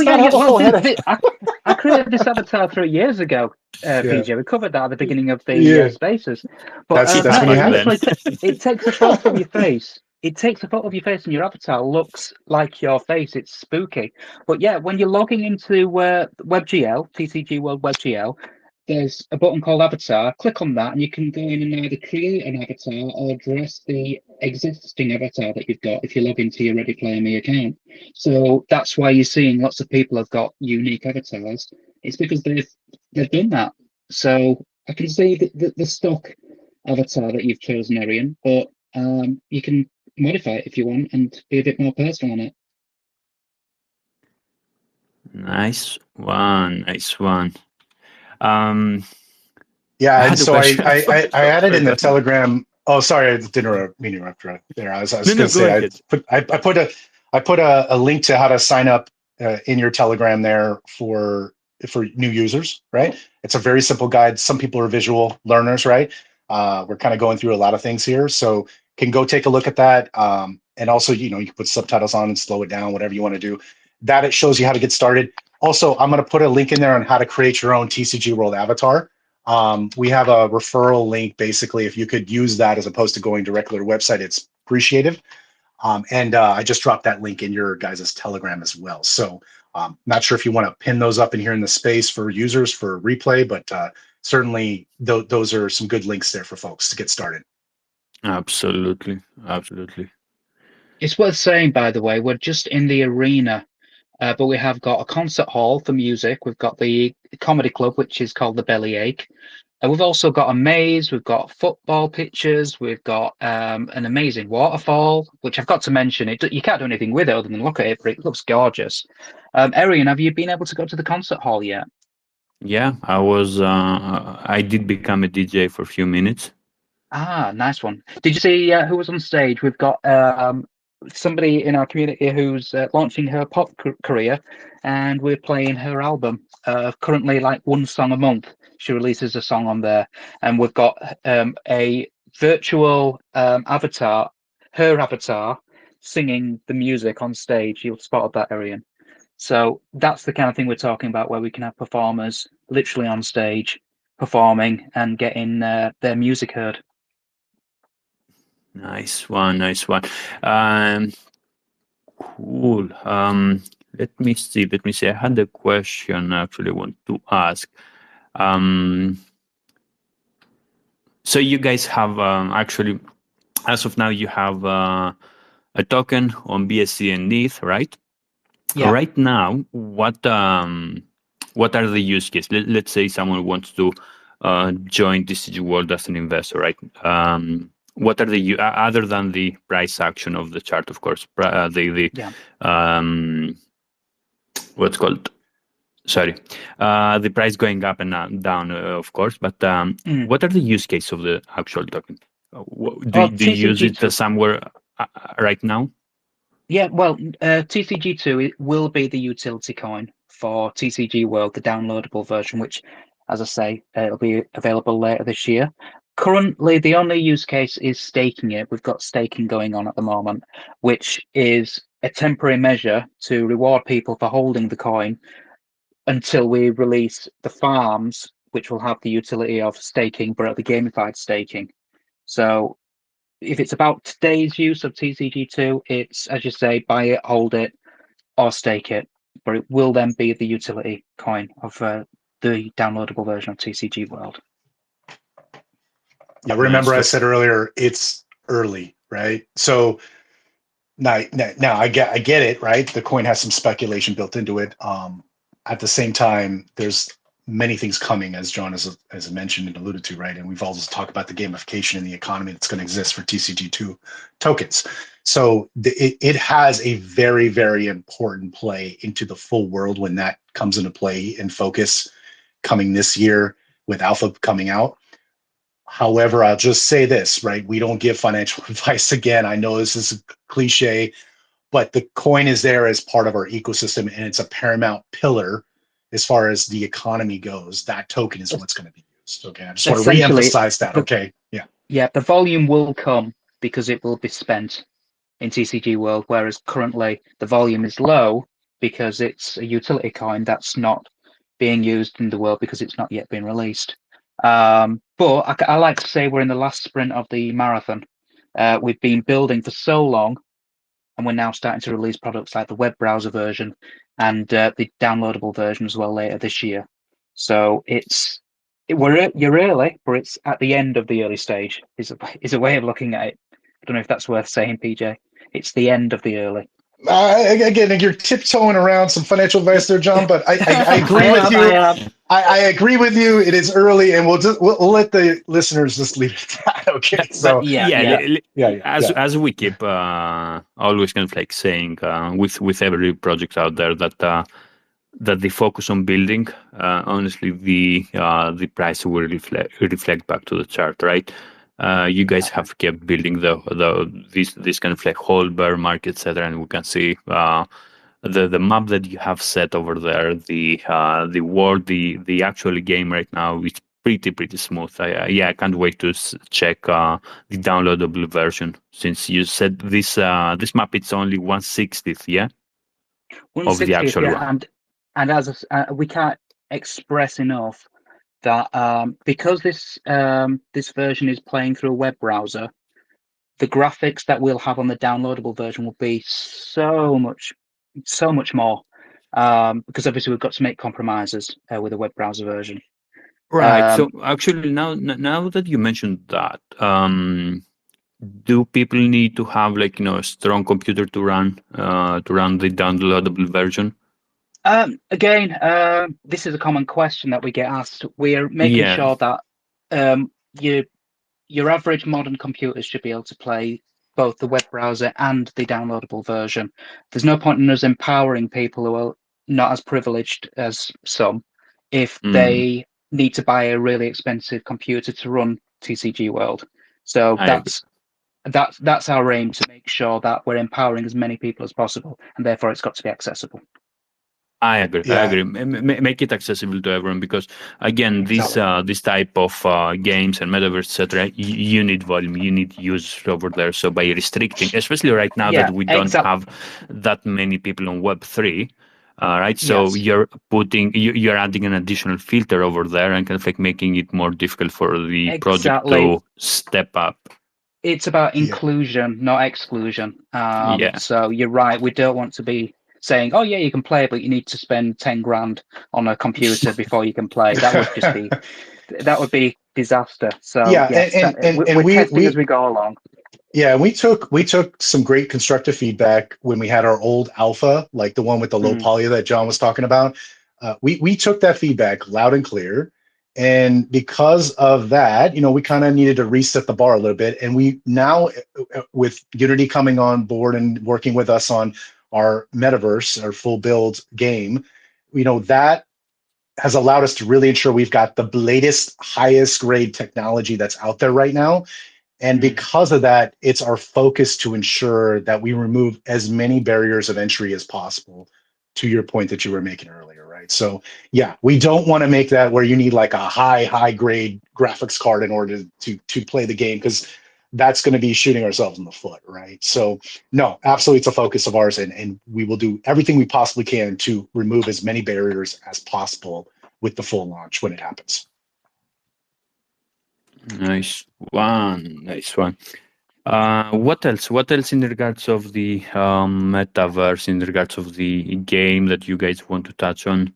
have a full head of hair. I created this avatar 3 years ago, PJ. We covered that at the beginning of the spaces. But that's when you have it takes a photo of your face. It takes a photo of your face, and your avatar looks like your face. It's spooky. But yeah, when you're logging into WebGL, TCG World WebGL, there's a button called Avatar. Click on that, and you can go in and either create an avatar or dress the existing avatar that you've got if you log into your Ready Player Me account. So that's why you're seeing lots of people have got unique avatars. It's because they've done that. So I can see the stock avatar that you've chosen, Arian, but you can modify it if you want and be a bit more personal on it. Nice one. Yeah, and so I added in the Telegram. Oh, sorry, I didn't mean to interrupt there. I was going to say I put a link to how to sign up in your Telegram there for new users, right? It's a very simple guide. Some people are visual learners, right? We're kind of going through a lot of things here, so can go take a look at that. And also, you can put subtitles on and slow it down, whatever you want to do. That it shows you how to get started. Also, I'm going to put a link in there on how to create your own TCG World avatar. We have a referral link, basically. If you could use that as opposed to going directly to the website, it's appreciated. And I just dropped that link in your guys' Telegram as well. So not sure if you want to pin those up in here in the space for users for replay, but certainly those are some good links there for folks to get started. Absolutely. It's worth saying, by the way, we're just in the arena. But we have got a concert hall for music. We've got the comedy club, which is called the Bellyache. We've also got a maze. We've got football pitches. We've got an amazing waterfall, which I've got to mention. You can't do anything with it other than look at it, but it looks gorgeous. Arian, have you been able to go to the concert hall yet? Yeah, I did become a DJ for a few minutes. Ah, nice one. Did you see who was on stage? We've got somebody in our community who's launching her pop career, and we're playing her album. Currently, like one song a month, she releases a song on there, and we've got a virtual avatar, her avatar, singing the music on stage. You'll spot that, Arian. So that's the kind of thing we're talking about, where we can have performers literally on stage performing and getting their music heard. Nice one. Cool. Let me see. I had a question I actually want to ask. So you guys have actually as of now, you have a token on BSC and ETH, right? Yeah. Right now, what are the use cases? Let's say someone wants to join TCG World as an investor, right? What are the other than the price action of the chart, of course, what's called? Sorry, the price going up and down, of course. But what are the use cases of the actual token? Do you use it somewhere right now? Yeah, well, TCG2 it will be the utility coin for TCG World, the downloadable version, which, as I say, it'll be available later this year. Currently, the only use case is staking it. We've got staking going on at the moment, which is a temporary measure to reward people for holding the coin until we release the farms, which will have the utility of staking, but it'll be gamified staking. So if it's about today's use of TCG2, it's, as you say, buy it, hold it, or stake it. But it will then be the utility coin of the downloadable version of TCG World. Yeah, remember I said earlier, it's early, right? So now I get it, right? The coin has some speculation built into it. At the same time, there's many things coming, as John has mentioned and alluded to, right? And we've also talked about the gamification and the economy that's going to exist for TCG2 tokens. So it has a very, very important play into the full world when that comes into play and focus coming this year with alpha coming out. However, I'll just say this, right? We don't give financial advice. Again, I know this is a cliche, but the coin is there as part of our ecosystem, and it's a paramount pillar as far as the economy goes. That token is what's going to be used. Okay, I just want to reemphasize that. Okay, yeah. Yeah, the volume will come because it will be spent in TCG World, whereas currently the volume is low because it's a utility coin that's not being used in the world because it's not yet been released. But I like to say we're in the last sprint of the marathon. We've been building for so long, and we're now starting to release products like the web browser version and the downloadable version as well later this year. So you're early, but it's at the end of the early stage is a way of looking at it. I don't know if that's worth saying, PJ. It's the end of the early. Again, you're tiptoeing around some financial advice there, John, but I agree with you. I agree with you. It is early, and we'll let the listeners just leave it at that. Okay. So as we keep always kind of like saying with every project out there that the focus on building, honestly, the price will reflect back to the chart, right? You guys have kept building this kind of like whole bear market, etc., and we can see the map that you have set over there, the world, the actual game right now is pretty smooth. I can't wait to check the downloadable version. Since you said this map, it's only 1/60th, yeah, 1/60th, of the actual one. And as we can't express enough that because this version is playing through a web browser, the graphics that we'll have on the downloadable version will be so much more, because obviously we've got to make compromises with the web browser version. Right. So actually, now that you mentioned that, do people need to have a strong computer to run the downloadable version? Again, this is a common question that we get asked. We're making sure that your average modern computers should be able to play both the web browser and the downloadable version. There's no point in us empowering people who are not as privileged as some if they need to buy a really expensive computer to run TCG World. So that's our aim, to make sure that we're empowering as many people as possible, and therefore it's got to be accessible. I agree. I agree. Make it accessible to everyone, because again, this type of games and metaverse, etc., you need volume, you need users over there. So by restricting, especially right now that we don't have that many people on Web3, right? So you're adding an additional filter over there and kind of like making it more difficult for the project to step up. It's about inclusion, not exclusion. So you're right. We don't want to be saying, "Oh yeah, you can play, but you need to spend 10 grand on a computer before you can play." That would just be disaster. So we're testing as we go along. Yeah, we took some great constructive feedback when we had our old alpha, like the one with the low poly that John was talking about. We took that feedback loud and clear, and because of that, we kind of needed to reset the bar a little bit. And we now, with Unity coming on board and working with us on our Metaverse, our full build game, that has allowed us to really ensure we've got the latest, highest grade technology that's out there right now. And because of that, it's our focus to ensure that we remove as many barriers of entry as possible, to your point that you were making earlier, right? So yeah, we don't want to make that where you need like a high grade graphics card in order to play the game, because that's going to be shooting ourselves in the foot, right? So no, absolutely, it's a focus of ours, and we will do everything we possibly can to remove as many barriers as possible with the full launch when it happens. Nice one. What else? What else in regards of the metaverse, in regards of the game that you guys want to touch on?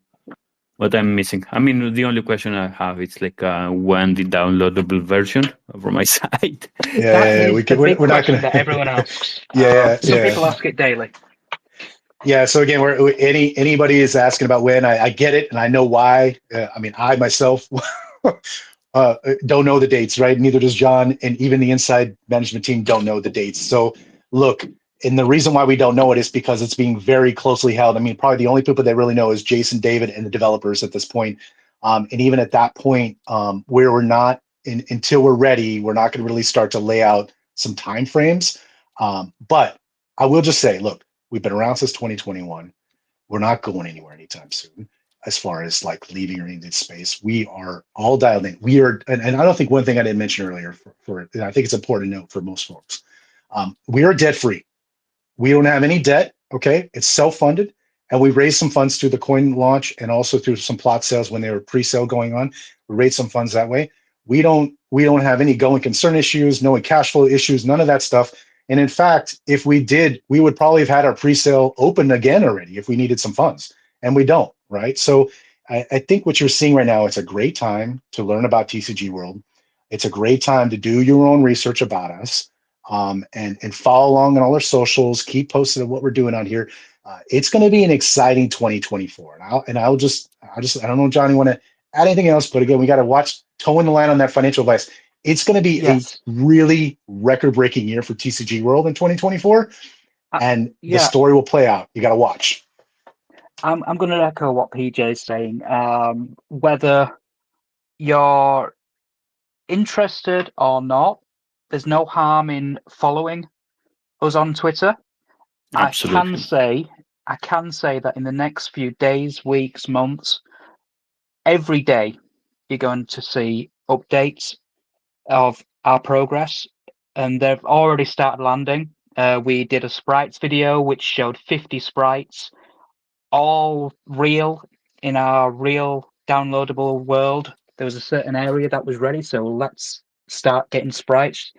What I'm missing? I mean, the only question I have is like when the downloadable version from my side. That is the big we're not question gonna. that everyone asks. Some Yeah. people ask it daily. Yeah. So again, anybody is asking about when. I get it, and I know why. I mean, I myself don't know the dates, right? Neither does John, and even the inside management team don't know the dates. So look, and the reason why we don't know it is because it's being very closely held. I mean, probably the only people that really know is Jason, David, and the developers at this point. And even at that point, where we're not until we're ready, we're not going to really start to lay out some time frames. But I will just say, look, we've been around since 2021. We're not going anywhere anytime soon as far as like leaving or needed space. We are all dialed in. We are, and I don't think one thing I didn't mention earlier for I think it's important to note for most folks. We are debt free. We don't have any debt. Okay. It's self-funded. And we raised some funds through the coin launch and also through some plot sales when they were pre-sale going on. We raised some funds that way. We don't have any going concern issues, no cash flow issues, none of that stuff. And in fact, if we did, we would probably have had our pre-sale open again already if we needed some funds. And we don't, right? So I think what you're seeing right now, it's a great time to learn about TCG World. It's a great time to do your own research about us. And follow along on all our socials. Keep posted on what we're doing on here. It's going to be an exciting 2024. And I don't know, John, you want to add anything else? But again, we got to watch towing the line on that financial advice. It's going to be a really record-breaking year for TCG World in 2024, and the story will play out. You got to watch. I'm going to echo what PJ is saying. Whether you're interested or not, there's no harm in following us on Twitter. Absolutely. I can say that in the next few days, weeks, months, every day you're going to see updates of our progress, and they've already started landing. We did a Sprites video which showed 50 sprites, all real in our real downloadable world. There was a certain area that was ready, so let's start getting sprites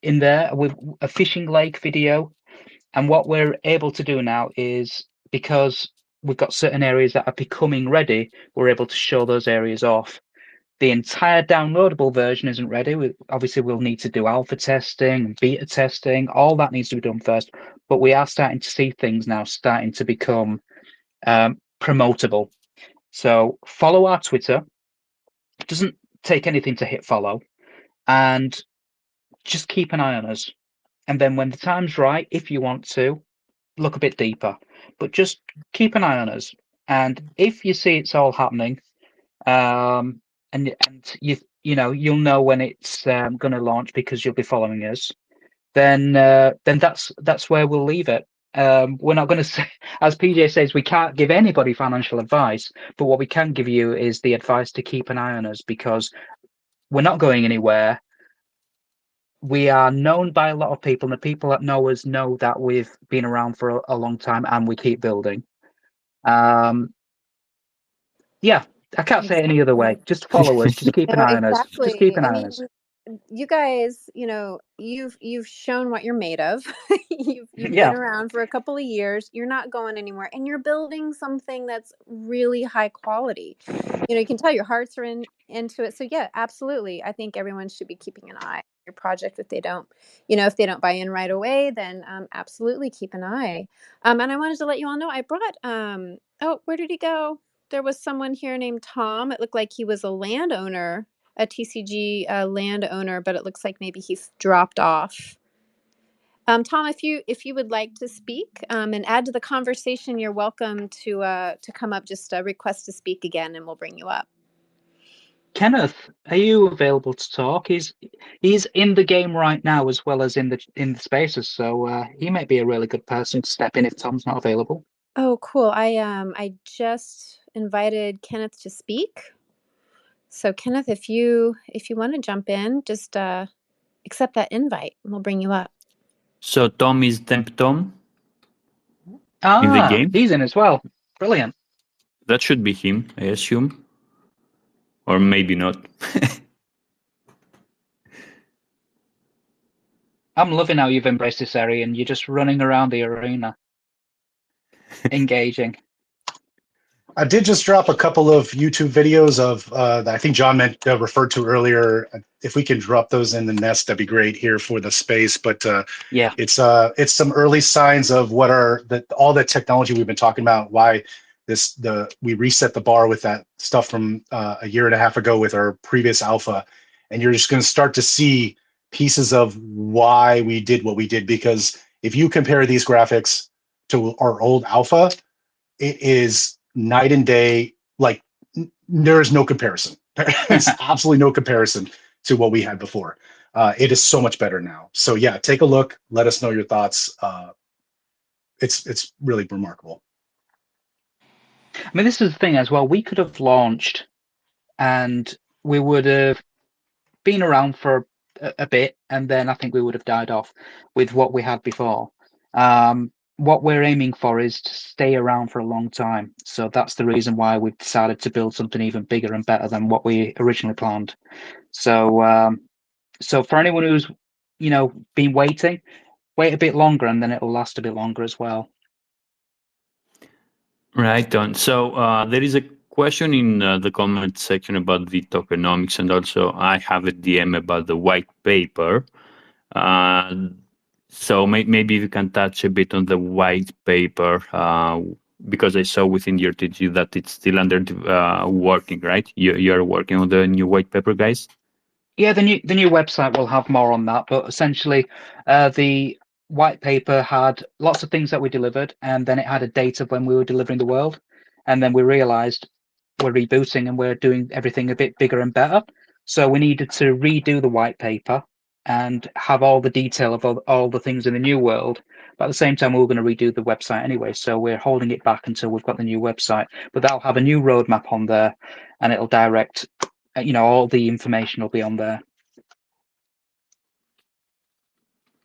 in there with a fishing lake video. And what we're able to do now is, because we've got certain areas that are becoming ready, we're able to show those areas off. The entire downloadable version isn't ready. Obviously, we'll need to do alpha testing, beta testing. All that needs to be done first. But we are starting to see things now starting to become promotable. So follow our Twitter. It doesn't take anything to hit follow. And just keep an eye on us. And then when the time's right, if you want to, look a bit deeper. But just keep an eye on us. And if you see it's all happening, and you'll know when it's going to launch because you'll be following us, then that's where we'll leave it. We're not going to say, as PJ says, we can't give anybody financial advice, but what we can give you is the advice to keep an eye on us, because we're not going anywhere. We are known by a lot of people, and the people that know us know that we've been around for a long time and we keep building. Yeah, I can't say it any other way. Just follow us. Just keep an eye on us. Just keep an eye on us. You guys, you've shown what you're made of. You've been around for a couple of years. You're not going anywhere, and you're building something that's really high quality. You can tell your hearts are into it. So yeah, absolutely. I think everyone should be keeping an eye your project. If they don't, if they don't buy in right away, then absolutely keep an eye. And I wanted to let you all know I brought. Oh, where did he go? There was someone here named Tom. It looked like he was a landowner, a TCG landowner, but it looks like maybe he's dropped off. Tom, if you would like to speak and add to the conversation, you're welcome to come up. Just request to speak again, and we'll bring you up. Kenneth, are you available to talk? He's in the game right now as well as in the spaces, so he might be a really good person to step in if Tom's not available. Oh, cool. I just invited Kenneth to speak. So Kenneth, if you want to jump in, just accept that invite, and we'll bring you up. So Tom is Temp Tom in the game? He's in as well. Brilliant. That should be him, I assume. Or maybe not. I'm loving how you've embraced this area and you're just running around the arena, engaging. I did just drop a couple of YouTube videos of that I think John referred to earlier. If we can drop those in the nest, that'd be great here for the space. But yeah, it's some early signs of what all the technology we've been talking about. Why we reset the bar with that stuff from a year and a half ago with our previous alpha, and you're just going to start to see pieces of why we did what we did. Because if you compare these graphics to our old alpha, it is night and day. Like there is no comparison. There's absolutely no comparison to what we had before. It is so much better now. So yeah, take a look. Let us know your thoughts. It's really remarkable. I mean, this is the thing as well. We could have launched and we would have been around for a bit, and then I think we would have died off with what we had before. What we're aiming for is to stay around for a long time. So that's the reason why we've decided to build something even bigger and better than what we originally planned. So, so for anyone who's, been waiting, wait a bit longer, and then it'll last a bit longer as well. Right on. So there is a question in the comment section about the tokenomics, and also I have a DM about the white paper. So maybe you can touch a bit on the white paper, because I saw within your TG that it's still under working, right? You're working on the new white paper, guys? Yeah, the new website will have more on that, but essentially the white paper had lots of things that we delivered, and then it had a date of when we were delivering the world, and then we realized we're rebooting and we're doing everything a bit bigger and better. So we needed to redo the white paper and have all the detail of all the things in the new world. But at the same time, we were going to redo the website anyway, so we're holding it back until we've got the new website. But that'll have a new roadmap on there, and it'll direct, all the information will be on there.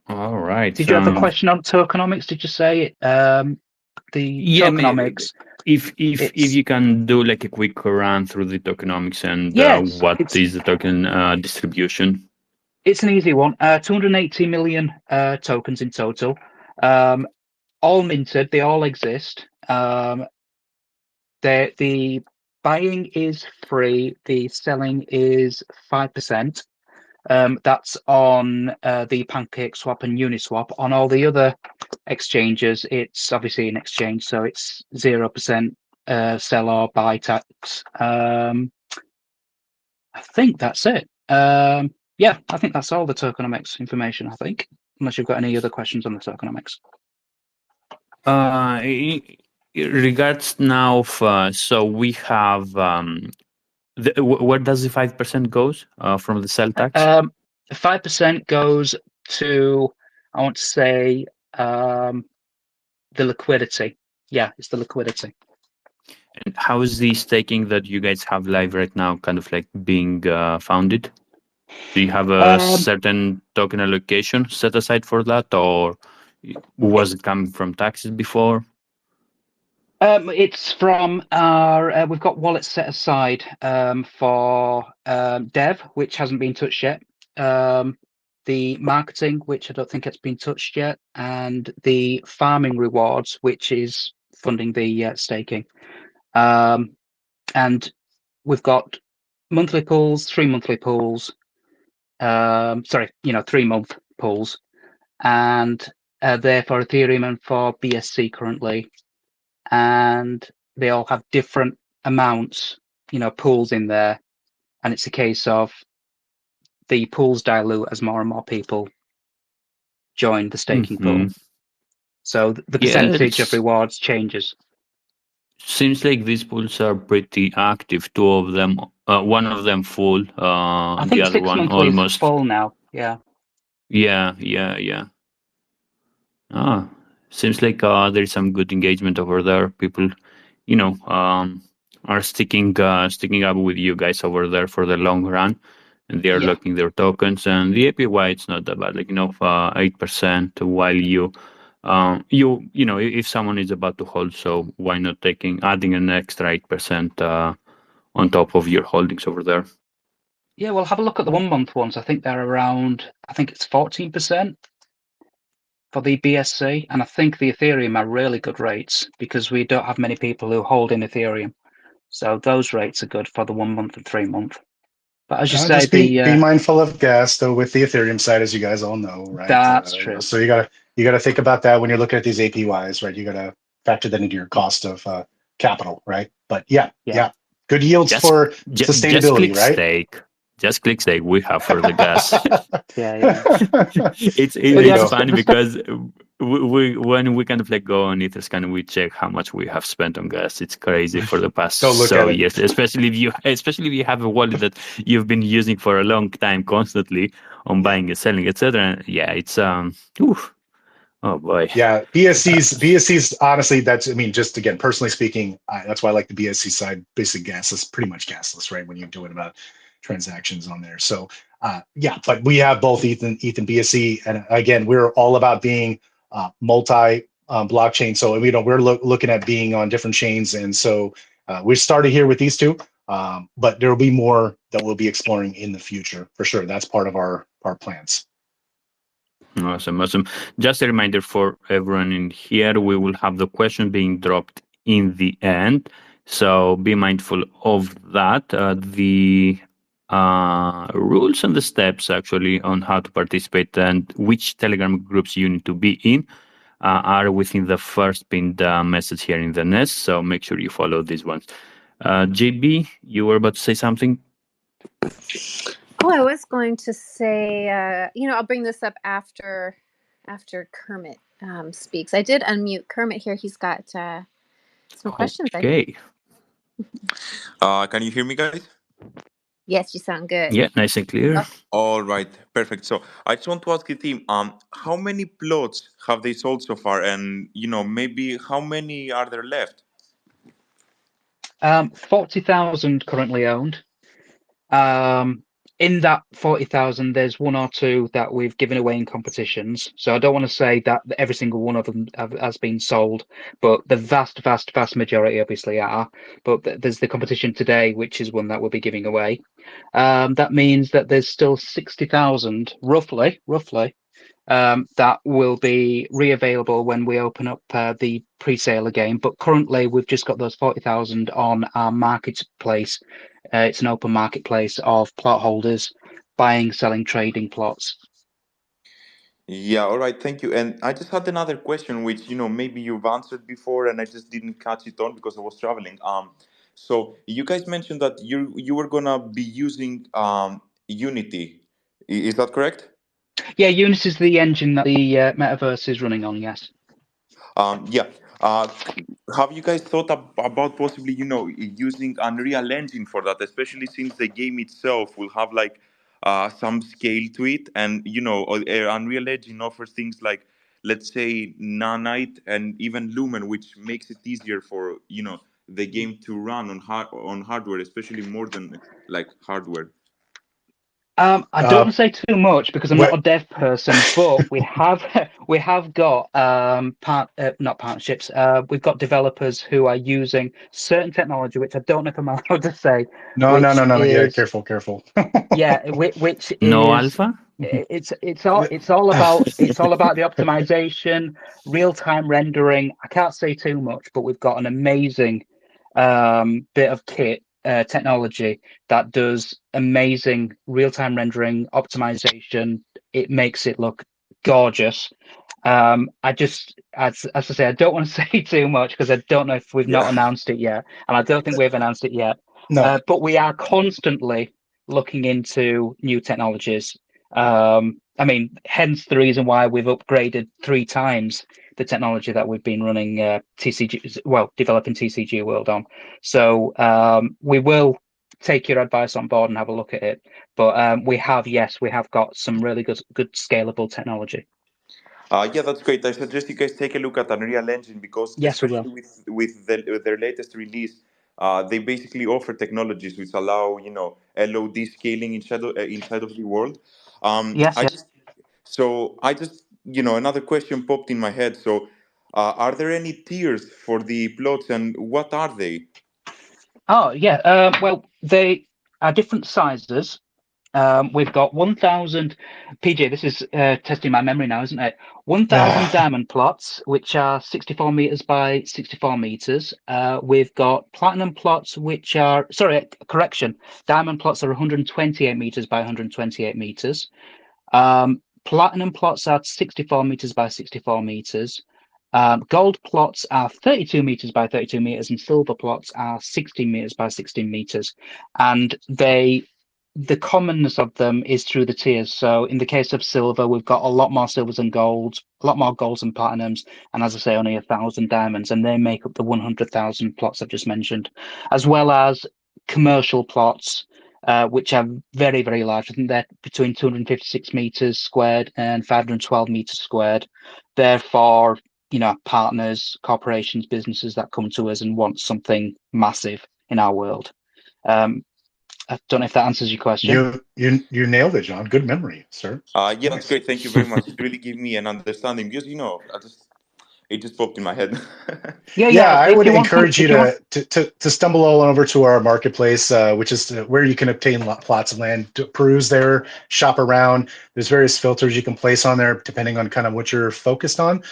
All right. Did you have a question on tokenomics? Did you say tokenomics? If you can do like a quick run through the tokenomics and what is the token distribution? It's an easy one. 280 million tokens in total, all minted. They all exist. The buying is free. The selling is 5%. That's on the PancakeSwap and Uniswap. On all the other exchanges, it's obviously an exchange, so it's 0% sell or buy tax. I think that's it. Yeah, I think that's all the tokenomics information, I think, unless you've got any other questions on the tokenomics. In regards now, so we have, where does the 5% goes from the sell tax? 5% goes to, I want to say, the liquidity. Yeah, it's the liquidity. And how is the staking that you guys have live right now kind of like being founded? Do you have a certain token allocation set aside for that, or was it coming from taxes before? It's from our, we've got wallets set aside for dev, which hasn't been touched yet. The marketing, which I don't think it's been touched yet, and the farming rewards, which is funding the staking. And we've got monthly pools, 3 monthly pools, sorry, 3-month pools, and they're for Ethereum and for BSC currently, and they all have different amounts, pools in there, and it's a case of the pools dilute as more and more people join the staking pool. So the percentage of rewards changes. Seems like these pools are pretty active. Two of them, one of them full, I think the other 6 one monthly almost is full now. Yeah. Yeah. Seems like there's some good engagement over there. People, are sticking up with you guys over there for the long run, and they are locking their tokens. And the APY, it's not that bad. 8%. While if someone is about to hold, so why not adding an extra 8% on top of your holdings over there? Yeah, well, have a look at the 1 month ones. I think they're around, it's 14% for the BSC. And I think the Ethereum are really good rates because we don't have many people who hold in Ethereum. So those rates are good for the 1 month and 3 month. But as you say, just be mindful of gas though with the Ethereum side, as you guys all know, right? That's true. So you gotta think about that when you're looking at these APYs, right? You gotta factor that into your cost of capital, right? But yeah, good yields for sustainability, just click right? Stake. Just click Stake. We have for the gas. yeah. It's funny because when we kind of go on Etherscan, we check how much we have spent on gas. It's crazy for the past years, especially if you have a wallet that you've been using for a long time, constantly on buying and selling, etc. Yeah, it's Oh boy. Yeah, BSC's honestly, just again, personally speaking, that's why I like the BSC side. Basic gas is pretty much gasless, right? When you're doing about transactions on there. So but we have both ETH and BSC, and again, we're all about being multi blockchain. So we're looking at being on different chains, and so we started here with these two, but there will be more that we'll be exploring in the future for sure. That's part of our plans. Awesome. Just a reminder for everyone in here, we will have the question being dropped in the end. So be mindful of that. The rules and the steps actually on how to participate and which Telegram groups you need to be in are within the first pinned message here in the nest. So make sure you follow these ones. JB, you were about to say something? Oh, I was going to say, I'll bring this up after Kermit speaks. I did unmute Kermit here. He's got some questions. Okay. Can you hear me, guys? Yes, you sound good. Yeah, nice and clear. All right, perfect. So I just want to ask the team, how many plots have they sold so far, and maybe how many are there left? 40,000 currently owned. In that 40,000, there's 1 or 2 that we've given away in competitions. So I don't want to say that every single one of them has been sold, but the vast majority obviously are. But there's the competition today, which is one that we'll be giving away. That means that there's still 60,000, roughly, that will be re-available when we open up the pre-sale again. But currently, we've just got those 40,000 on our marketplace. It's an open marketplace of plot holders buying, selling, trading plots. Yeah, all right, thank you. And I just had another question, which maybe you've answered before, and I just didn't catch it on because I was traveling. So you guys mentioned that you were gonna be using Unity. Is that correct? Yeah, Unity is the engine that the Metaverse is running on. Yes. Yeah. Have you guys thought about possibly, using Unreal Engine for that, especially since the game itself will have some scale to it, and Unreal Engine offers things like, let's say, Nanite and even Lumen, which makes it easier for the game to run on hardware, especially more than hardware. I don't want to say too much because I'm not a dev person, but we have got not partnerships. We've got developers who are using certain technology, which I don't know if I'm allowed to say. No. Yeah, careful. Yeah, which is no alpha. It's all about the optimization, real time rendering. I can't say too much, but we've got an amazing bit of kit technology that does amazing real-time rendering optimization. It makes it look gorgeous. I just, as I say, I don't want to say too much because I don't know if we've not Yeah. announced it yet, and I don't think we've announced it yet. No. But we are constantly looking into new technologies. I mean, hence the reason why we've upgraded 3 times the technology that we've been running developing TCG World on. So we will take your advice on board and have a look at it. But we have got some really good scalable technology. Yeah, that's great. I suggest you guys take a look at Unreal Engine because, Yes, we will. especially with their latest release, they basically offer technologies which allow LOD scaling inside of the world. Yes. I just another question popped in my head. So, are there any tiers for the plots, and what are they? Oh, yeah. Well, they are different sizes. We've got 1,000 PJ. This is testing my memory now, isn't it? 1,000 diamond plots, which are 64 meters by 64 meters. We've got platinum plots, which are correction. Diamond plots are 128 meters by 128 meters. Platinum plots are 64 meters by 64 meters. Gold plots are 32 meters by 32 meters, and silver plots are 16 meters by 16 meters. And the commonness of them is through the tiers. So in the case of silver, we've got a lot more silvers and golds, a lot more golds and platinums, and as I say, only 1,000 diamonds, and they make up the 100,000 plots I've just mentioned, as well as commercial plots, which are very, very large. I think they're between 256 meters squared and 512 meters squared. Therefore, partners, corporations, businesses that come to us and want something massive in our world. I don't know if that answers your question. You nailed it, John. Good memory, sir. Yeah, that's Nice. great. Thank you very much. It really gave me an understanding because it just popped in my head. Yeah, I If would you want encourage you if you want, to stumble all over to our marketplace, which is where you can obtain plots of land to peruse there, shop around. There's various filters you can place on there depending on kind of what you're focused on.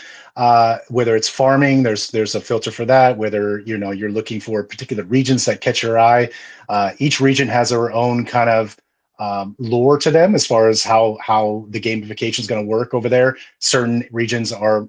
Whether it's farming, there's a filter for that. Whether you're looking for particular regions that catch your eye. Each region has their own kind of lore to them as far as how the gamification is going to work over there. Certain regions are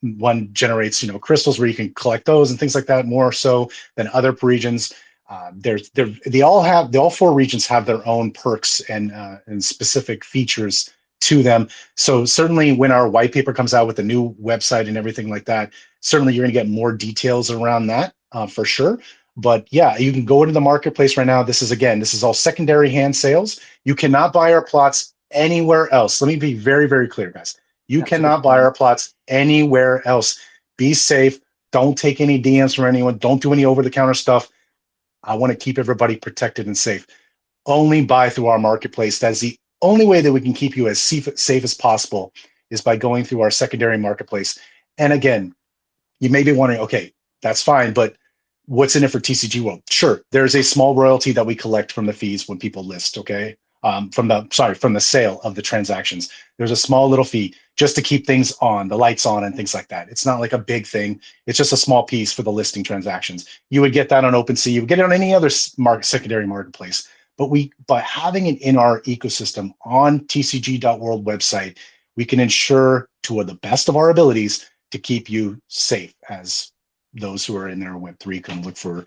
one generates crystals where you can collect those and things like that more so than other regions. All 4 regions have their own perks and specific features to them. So certainly when our white paper comes out with a new website and everything like that, certainly you're going to get more details around that for sure. But yeah, you can go into the marketplace right now. This is all secondary hand sales. You cannot buy our plots anywhere else. Let me be very, very clear, guys. You cannot buy our plots anywhere else. Be safe. Don't take any DMs from anyone. Don't do any over-the-counter stuff. I want to keep everybody protected and safe. Only buy through our marketplace. That's the only way that we can keep you as safe as possible is by going through our secondary marketplace. And again, you may be wondering, okay, that's fine, but what's in it for TCG World? Sure, there's a small royalty that we collect from the fees when people list, okay? From the sale of the transactions. There's a small little fee just to keep things on, the lights on and things like that. It's not like a big thing. It's just a small piece for the listing transactions. You would get that on OpenSea. You would get it on any other secondary marketplace. But by having it in our ecosystem on TCG.world website, we can ensure to the best of our abilities to keep you safe as those who are in their Web3 can look for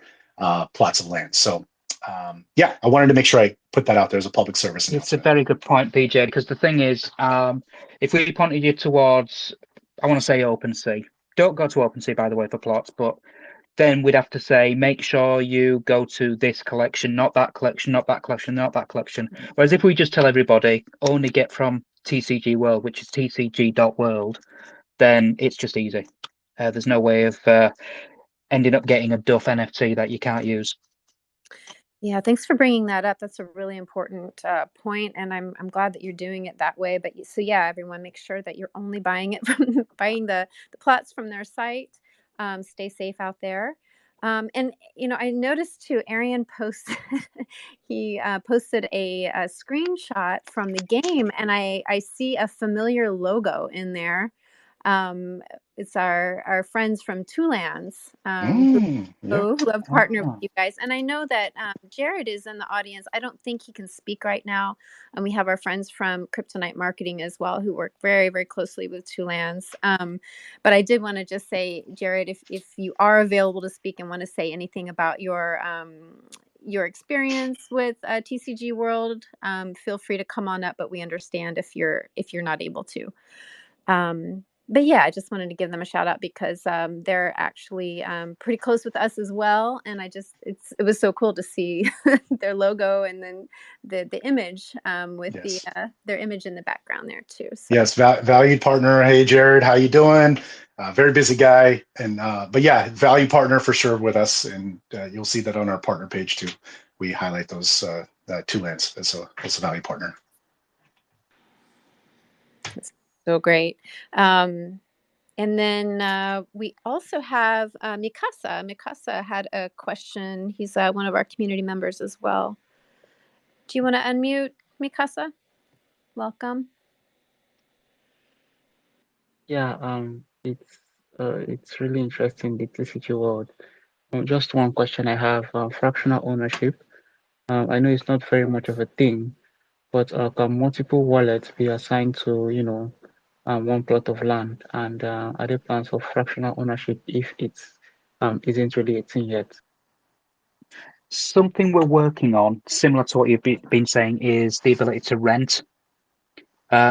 plots of land. So I wanted to make sure I put that out there as a public service announcement. It's a very good point, PJ, because the thing is, if we pointed you towards, I want to say OpenSea. Don't go to OpenSea, by the way, for plots, but then we'd have to say, make sure you go to this collection, not that collection, not that collection, not that collection. Whereas if we just tell everybody, only get from TCG World, which is TCG.world, then it's just easy. There's no way of ending up getting a duff NFT that you can't use. Yeah, thanks for bringing that up. That's a really important point, and I'm glad that you're doing it that way. But so yeah, everyone, make sure that you're only buying it from buying the plots from their site. Stay safe out there. And I noticed too, Arian posted he posted a screenshot from the game, and I see a familiar logo in there. it's our friends from Two Lands, Yeah. who have partnered with Ah. you guys. And I know that Jared is in the audience. I don't think he can speak right now. And we have our friends from Kryptonite Marketing as well, who work very, very closely with Two Lands. But I did want to just say, Jared, if you are available to speak and want to say anything about your experience with TCG World, feel free to come on up. But we understand if you're not able to. But yeah, I just wanted to give them a shout out because they're actually pretty close with us as well, and it was so cool to see their logo and then the image with Yes. their image in the background there too. So Yes, valued partner. Hey, Jared, how you doing? Very busy guy, and but yeah, value partner for sure with us, and you'll see that on our partner page too. We highlight those Two Lands as a value partner. it's so great. And then we also have Mikasa. Mikasa had a question. He's one of our community members as well. Do you want to unmute, Mikasa? Welcome. Yeah, it's really interesting, the TCG world. Just one question I have, fractional ownership. I know it's not very much of a thing, but can multiple wallets be assigned to, one plot of land? And are there plans for fractional ownership if it's isn't really a thing yet? Something we're working on, similar to what you've been saying, is the ability to rent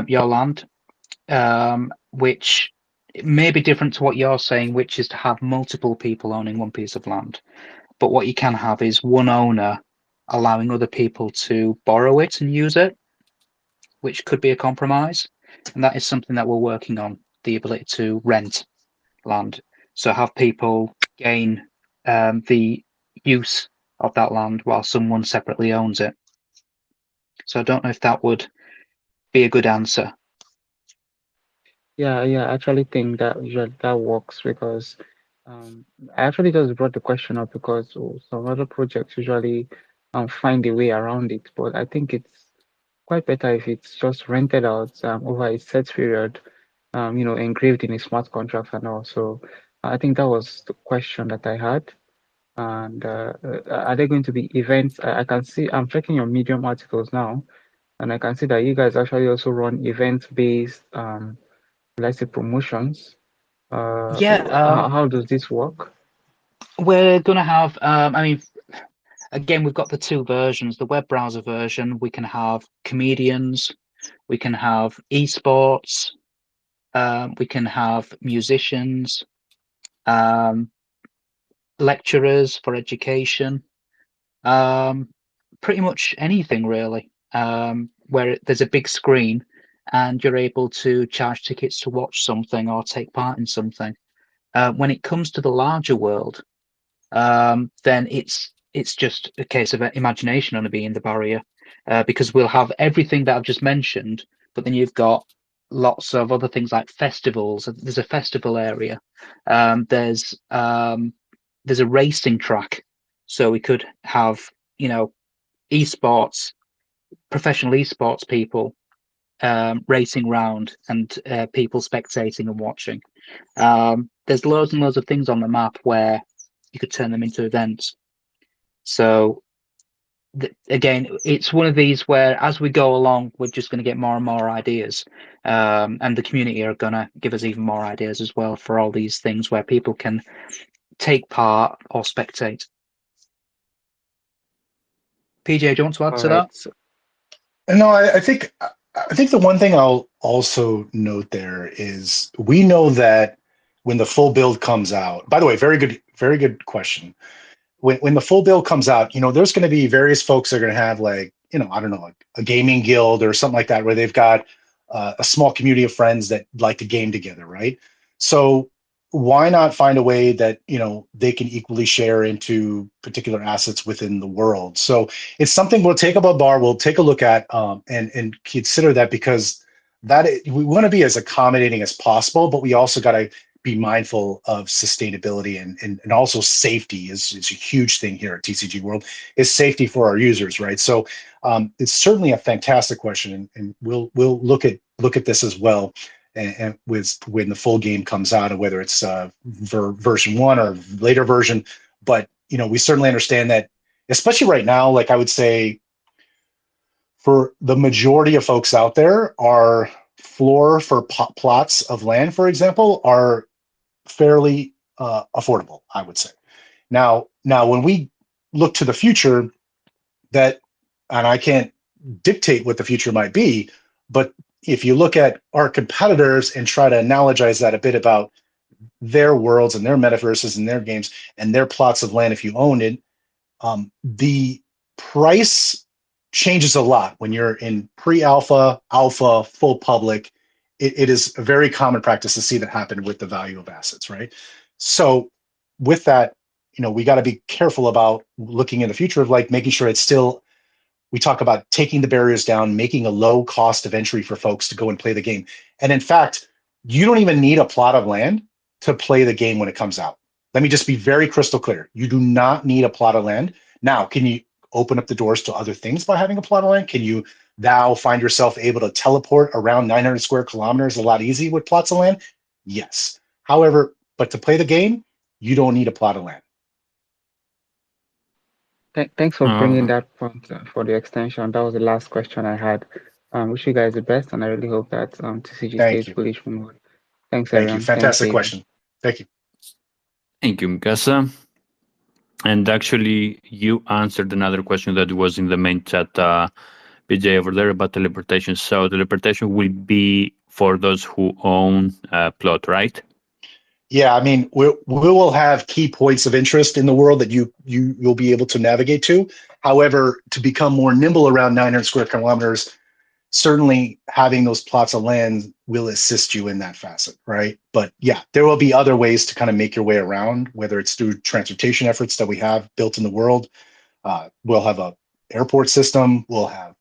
your land, which may be different to what you're saying, which is to have multiple people owning one piece of land. But what you can have is one owner allowing other people to borrow it and use it, which could be a compromise. And that is something that we're working on, the ability to rent land. So have people gain the use of that land while someone separately owns it. So I don't know if that would be a good answer. Yeah, I actually think that works because I actually just brought the question up because some other projects usually find a way around it, but I think it's quite better if it's just rented out over a set period, engraved in a smart contract and all. So I think that was the question that I had. And are there going to be events? I can see I'm checking your Medium articles now, and I can see that you guys actually also run event-based, let's say, promotions. Yeah, How does this work? we're going to have, again, we've got the two versions. The web browser version, we can have comedians, we can have esports, we can have musicians, lecturers for education, pretty much anything really, where there's a big screen and you're able to charge tickets to watch something or take part in something. When it comes to the larger world, then it's just a case of imagination only being the barrier, because we'll have everything that I've just mentioned, but then you've got lots of other things like festivals. There's a festival area. There's a racing track, so we could have esports, professional esports people racing round and people spectating and watching. There's loads and loads of things on the map where you could turn them into events. So again, it's one of these where as we go along, we're just going to get more and more ideas, and the community are going to give us even more ideas as well for all these things where people can take part or spectate. PJ, do you want to add All to right. that? No, I think the one thing I'll also note there is we know that when the full build comes out. By the way, very good question. When the full build comes out, there's going to be various folks that are going to have I don't know, like a gaming guild or something like that, where they've got a small community of friends that like to game together, right? So why not find a way that they can equally share into particular assets within the world? So it's something we'll take up a bar, we'll take a look at, and consider that, because we want to be as accommodating as possible, but we also got to be mindful of sustainability and also safety is a huge thing here at TCG World, is safety for our users, right? So it's certainly a fantastic question, and we'll look at this as well. and with when the full game comes out, or whether it's version 1 or later version. But we certainly understand that, especially right now. Like I would say, for the majority of folks out there, our floor for plots of land, for example, are fairly affordable, I would say. Now, when we look to the future, and I can't dictate what the future might be, but if you look at our competitors and try to analogize that a bit about their worlds and their metaverses and their games and their plots of land, if you own it, the price changes a lot when you're in pre-alpha, alpha, full public. It is a very common practice to see that happen with the value of assets, right? So with that, we got to be careful about looking in the future of like making sure it's still, we talk about taking the barriers down, making a low cost of entry for folks to go and play the game. And in fact, you don't even need a plot of land to play the game when it comes out. Let me just be very crystal clear. You do not need a plot of land. Now, can you open up the doors to other things by having a plot of land? Can you now find yourself able to teleport around 900 square kilometers a lot easy with plots of land? Yes. However, but to play the game, you don't need a plot of land. Thanks for bringing that point for the extension. That was the last question I had. Wish you guys the best, and I really hope that TCG stays bullish for more. Thanks, Thank everyone. you. Fantastic question. Thank you. Thank you, Mikasa. And actually, you answered another question that was in the main chat, PJ, over there about teleportation. So teleportation will be for those who own a plot, right? Yeah, I mean, we will have key points of interest in the world that you'll be able to navigate to. However, to become more nimble around 900 square kilometers, certainly having those plots of land will assist you in that facet, right? But yeah, there will be other ways to kind of make your way around, whether it's through transportation efforts that we have built in the world. We'll have a airport system. We'll have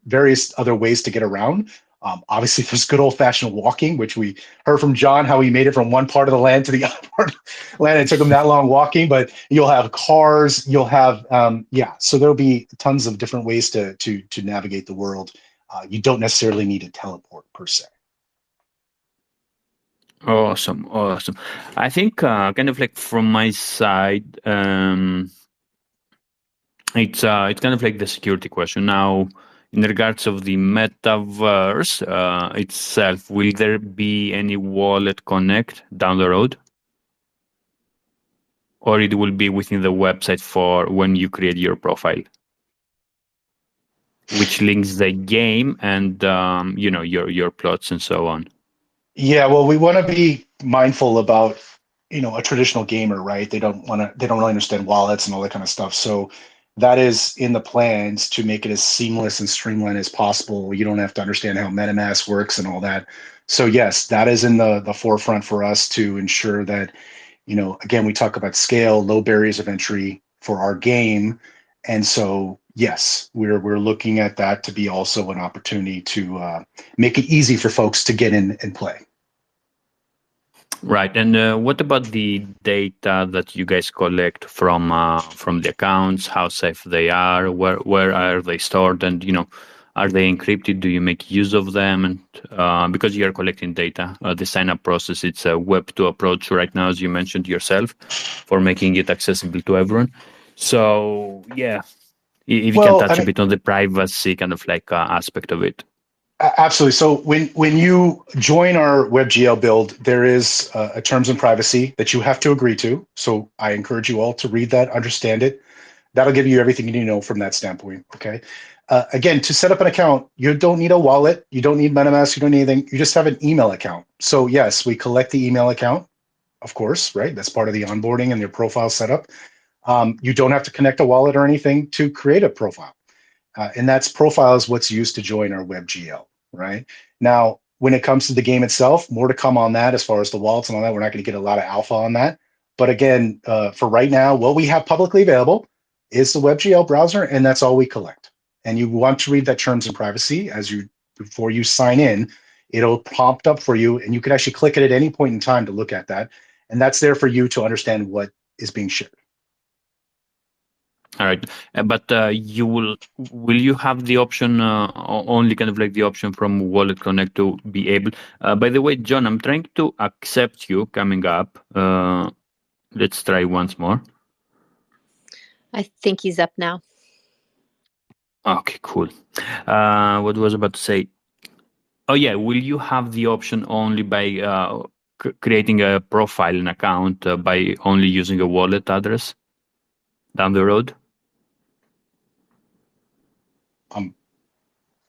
various other ways to get around. Obviously, there's good old-fashioned walking, which we heard from John, how he made it from one part of the land to the other part of the land. It took him that long walking, but you'll have cars. You'll have, so there'll be tons of different ways to navigate the world. You don't necessarily need to teleport per se. Awesome. I think kind of like from my side, it's kind of like the security question. Now, in regards of the metaverse itself, will there be any wallet connect down the road? Or it will be within the website for when you create your profile, which links the game and your plots and so on. Yeah, well, we want to be mindful about a traditional gamer, right? They don't really understand wallets and all that kind of stuff. So that is in the plans to make it as seamless and streamlined as possible. You don't have to understand how MetaMask works and all that. So yes, that is in the forefront for us to ensure that, again, we talk about scale, low barriers of entry for our game. And so, yes, we're looking at that to be also an opportunity to make it easy for folks to get in and play. Right. And what about the data that you guys collect from the accounts? How safe they are? Where are they stored? And are they encrypted? Do you make use of them? And because you are collecting data, the sign-up process, it's a Web 2 approach right now, as you mentioned yourself, for making it accessible to everyone. So yeah, if you can touch a bit on the privacy kind of like aspect of it. Absolutely. So when you join our WebGL build, there is a terms and privacy that you have to agree to. So I encourage you all to read that, understand it. That'll give you everything you need to know from that standpoint. Okay. Again, to set up an account, you don't need a wallet. You don't need MetaMask. You don't need anything. You just have an email account. So yes, we collect the email account, of course, right? That's part of the onboarding and your profile setup. You don't have to connect a wallet or anything to create a profile. And that's profile is what's used to join our WebGL, right? Now, when it comes to the game itself, more to come on that as far as the wallets and all that. We're not going to get a lot of alpha on that. But again, for right now, what we have publicly available is the WebGL browser, and that's all we collect. And you want to read that terms and privacy before you sign in. It'll prompt up for you, and you can actually click it at any point in time to look at that. And that's there for you to understand what is being shared. All right, but will you have the option only kind of like the option from Wallet Connect to be able? By the way, John, I'm trying to accept you coming up. Let's try once more. I think he's up now. Okay, cool. What was I about to say? Oh yeah, will you have the option only by creating a profile and account by only using a wallet address down the road? I'm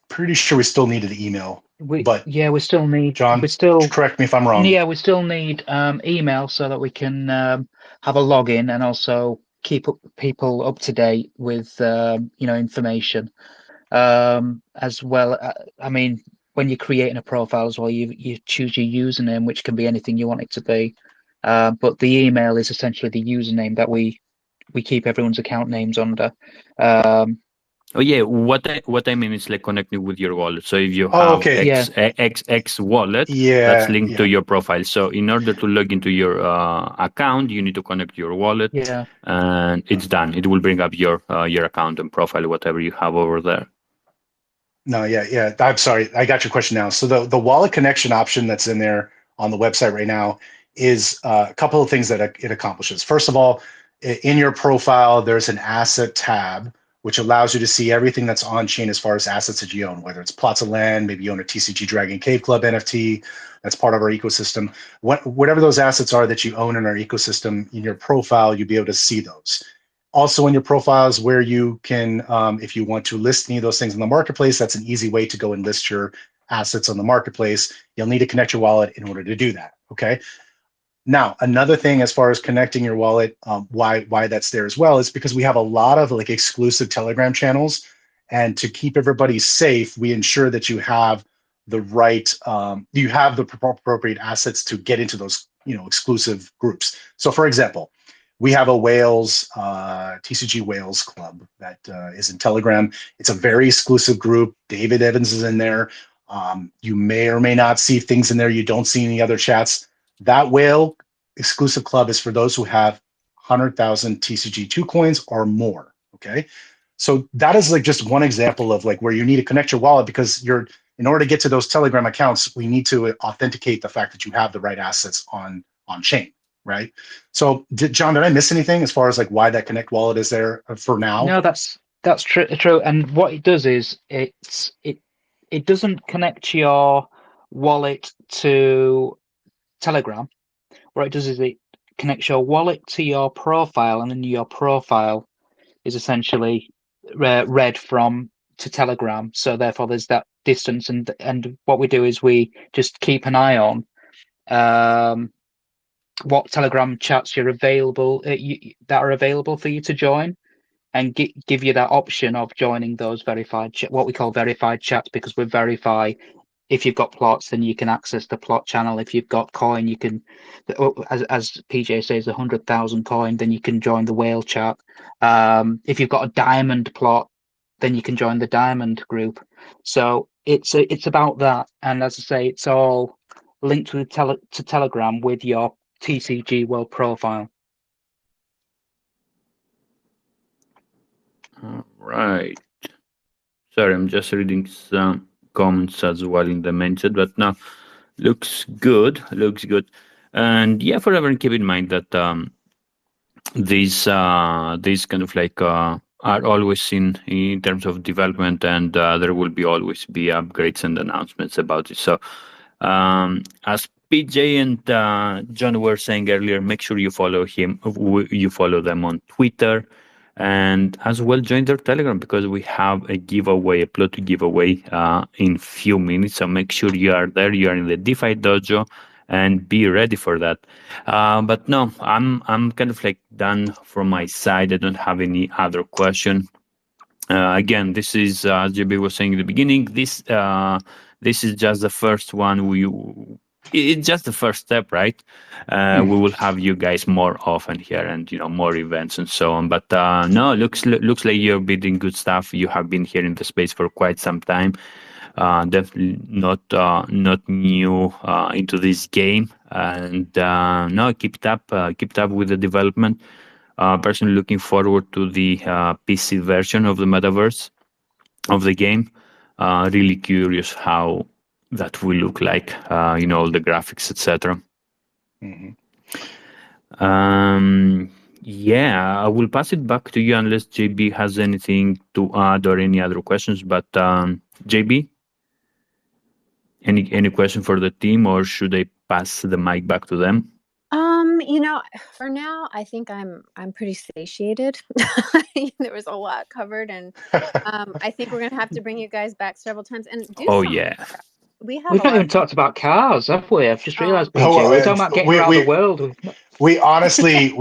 pretty sure we still needed the email. We still need John, correct me if I'm wrong. Yeah, we still need email so that we can have a login and also keep people up to date with information. As well, I mean, when you're creating a profile as well, you choose your username, which can be anything you want it to be. But the email is essentially the username that we keep everyone's account names under. Oh yeah, what I mean is like connecting with your wallet. So if you have X wallet that's linked to your profile, so in order to log into your account, you need to connect your wallet, and it's done. It will bring up your account and profile, whatever you have over there. No, yeah. I'm sorry, I got your question now. So the wallet connection option that's in there on the website right now is a couple of things that it accomplishes. First of all, in your profile, there's an asset tab, which allows you to see everything that's on chain as far as assets that you own, whether it's plots of land, maybe you own a TCG Dragon Cave Club NFT, that's part of our ecosystem. Whatever those assets are that you own in our ecosystem, in your profile, you'll be able to see those. Also in your profiles where you can, if you want to list any of those things in the marketplace, that's an easy way to go and list your assets on the marketplace. You'll need to connect your wallet in order to do that, okay? Now, another thing as far as connecting your wallet, why that's there as well is because we have a lot of like exclusive Telegram channels, and to keep everybody safe, we ensure that you have the right, you have the appropriate assets to get into those, exclusive groups. So, for example, we have a Wales, TCG Wales club that is in Telegram. It's a very exclusive group. David Evans is in there. You may or may not see things in there you don't see in the other chats. That whale exclusive club is for those who have 100,000 TCG2 coins or more, okay? So that is like just one example of like where you need to connect your wallet, because in order to get to those Telegram accounts, we need to authenticate the fact that you have the right assets on chain, right? So John, did I miss anything as far as like why that Connect wallet is there for now? No, that's true. And what it does is it doesn't connect your wallet to Telegram. What it does is it connects your wallet to your profile, and then your profile is essentially read from to Telegram. So therefore, there's that distance, and what we do is we just keep an eye on what Telegram chats you're available that are available for you to join, and give you that option of joining those verified what we call verified chats, because we verify. If you've got plots, then you can access the plot channel. If you've got coin, you can, as PJ says, 100,000 coin, then you can join the whale chat. If you've got a diamond plot, then you can join the diamond group. So it's about that. And as I say, it's all linked to Telegram with your TCG World profile. All right. Sorry, I'm just reading some comments as well in the main chat, but now looks good. And yeah, for everyone, keep in mind that these kind of like are always seen in terms of development, and there will always be upgrades and announcements about it. So as PJ and John were saying earlier, make sure you follow them on Twitter. And as well, join their Telegram, because we have a giveaway, a plot to giveaway in few minutes. So make sure you are there. You are in the DefiDojo, and be ready for that. But no, I'm kind of like done from my side. I don't have any other question. Again, this is as JB was saying in the beginning. This is just the first one. It's just the first step, right? We will have you guys more often here, and more events and so on. But no, looks like you're building good stuff. You have been here in the space for quite some time. Definitely not new into this game, and no, keep it up with the development. Personally looking forward to the PC version of the Metaverse of the game. Really curious how that will look like, all the graphics, etc. Yeah, I will pass it back to you unless JB has anything to add or any other questions. But JB, any question for the team, or should I pass the mic back to them? For now, I think I'm pretty satiated. There was a lot covered, and I think we're gonna have to bring you guys back several times and do some. Yeah. We have We've a not lot even talked about cars, have we? I've just realised, BJ, Oh, we were talking about getting around the world. We honestly,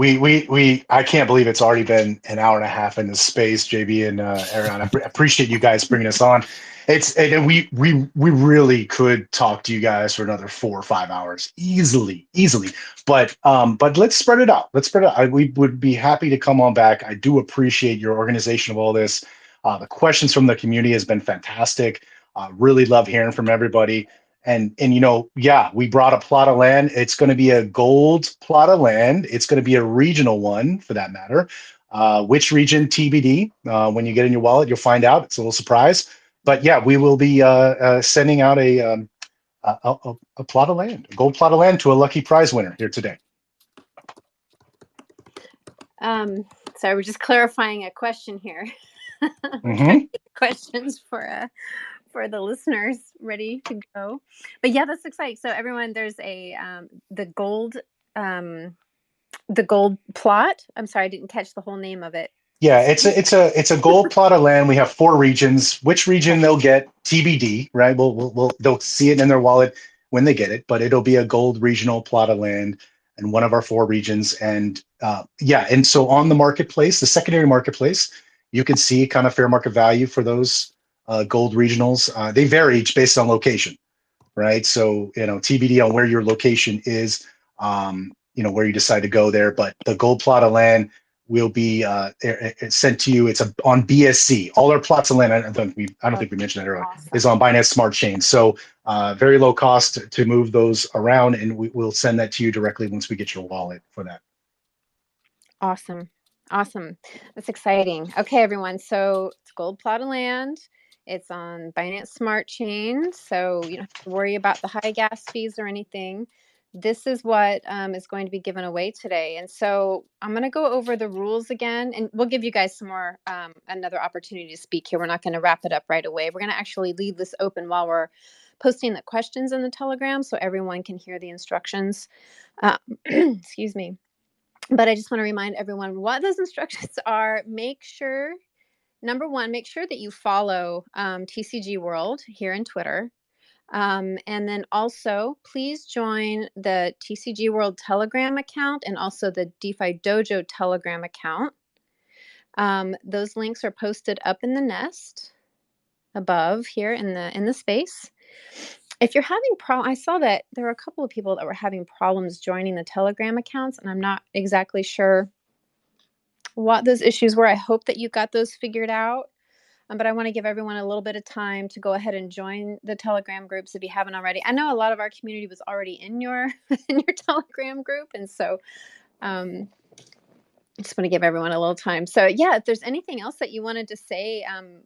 I can't believe it's already been an hour and a half in this space, JB and Aaron. I appreciate you guys bringing us on. And we really could talk to you guys for another 4 or 5 hours easily. But let's spread it out. We would be happy to come on back. I do appreciate your organization of all this. The questions from the community has been fantastic. Really love hearing from everybody. And we brought a plot of land. It's going to be a gold plot of land. It's going to be a regional one, for that matter. Which region, TBD. When you get in your wallet, you'll find out. It's a little surprise. But yeah, we will be sending out a plot of land, a gold plot of land, to a lucky prize winner here today. Sorry, we're just clarifying a question here. Questions for the listeners ready to go. But yeah, that's exciting. So everyone, there's the gold plot. I'm sorry, I didn't catch the whole name of it. Yeah, it's a gold plot of land. We have 4 regions. Which region they'll get, TBD, right? They'll see it in their wallet when they get it, but it'll be a gold regional plot of land in one of our 4 regions. And and so on the marketplace, the secondary marketplace, you can see kind of fair market value for those gold regionals. They vary each based on location, right? So TBD on where your location is, where you decide to go there. But the gold plot of land will be sent to you. It's on BSC. All our plots of land, I don't think we mentioned that earlier, awesome, is on Binance Smart Chain. So very low cost to move those around, and we'll send that to you directly once we get your wallet for that. Awesome. That's exciting. Okay, everyone. So it's gold plot of land. It's on Binance Smart Chain, so you don't have to worry about the high gas fees or anything. This is what is going to be given away today. And so I'm going to go over the rules again, and we'll give you guys some more, another opportunity to speak here. We're not going to wrap it up right away. We're going to actually leave this open while we're posting the questions in the Telegram so everyone can hear the instructions. Excuse me. But I just want to remind everyone what those instructions are. Number 1, make sure that you follow TCG World here in Twitter. And then also, please join the TCG World Telegram account and also the DefiDojo Telegram account. Those links are posted up in the nest above here in the space. If you're having I saw that there were a couple of people that were having problems joining the Telegram accounts, and I'm not exactly sure what those issues were. I hope that you got those figured out. But I want to give everyone a little bit of time to go ahead and join the Telegram groups if you haven't already. I know a lot of our community was already in your Telegram group, and so I just want to give everyone a little time. So yeah, if there's anything else that you wanted to say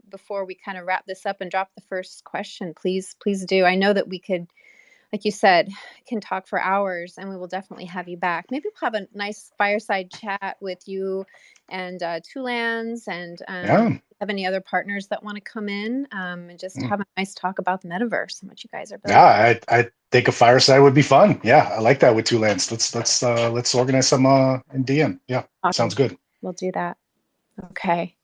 before we kind of wrap this up and drop the first question, please do. I know that we could, like you said, can talk for hours, and we will definitely have you back. Maybe we'll have a nice fireside chat with you and Two Lands, and have any other partners that want to come in and just have a nice talk about the metaverse and what you guys are building. Yeah, I think a fireside would be fun. Yeah, I like that with Two Lands. Let's organize some in DM. Yeah, awesome. Sounds good. We'll do that. Okay.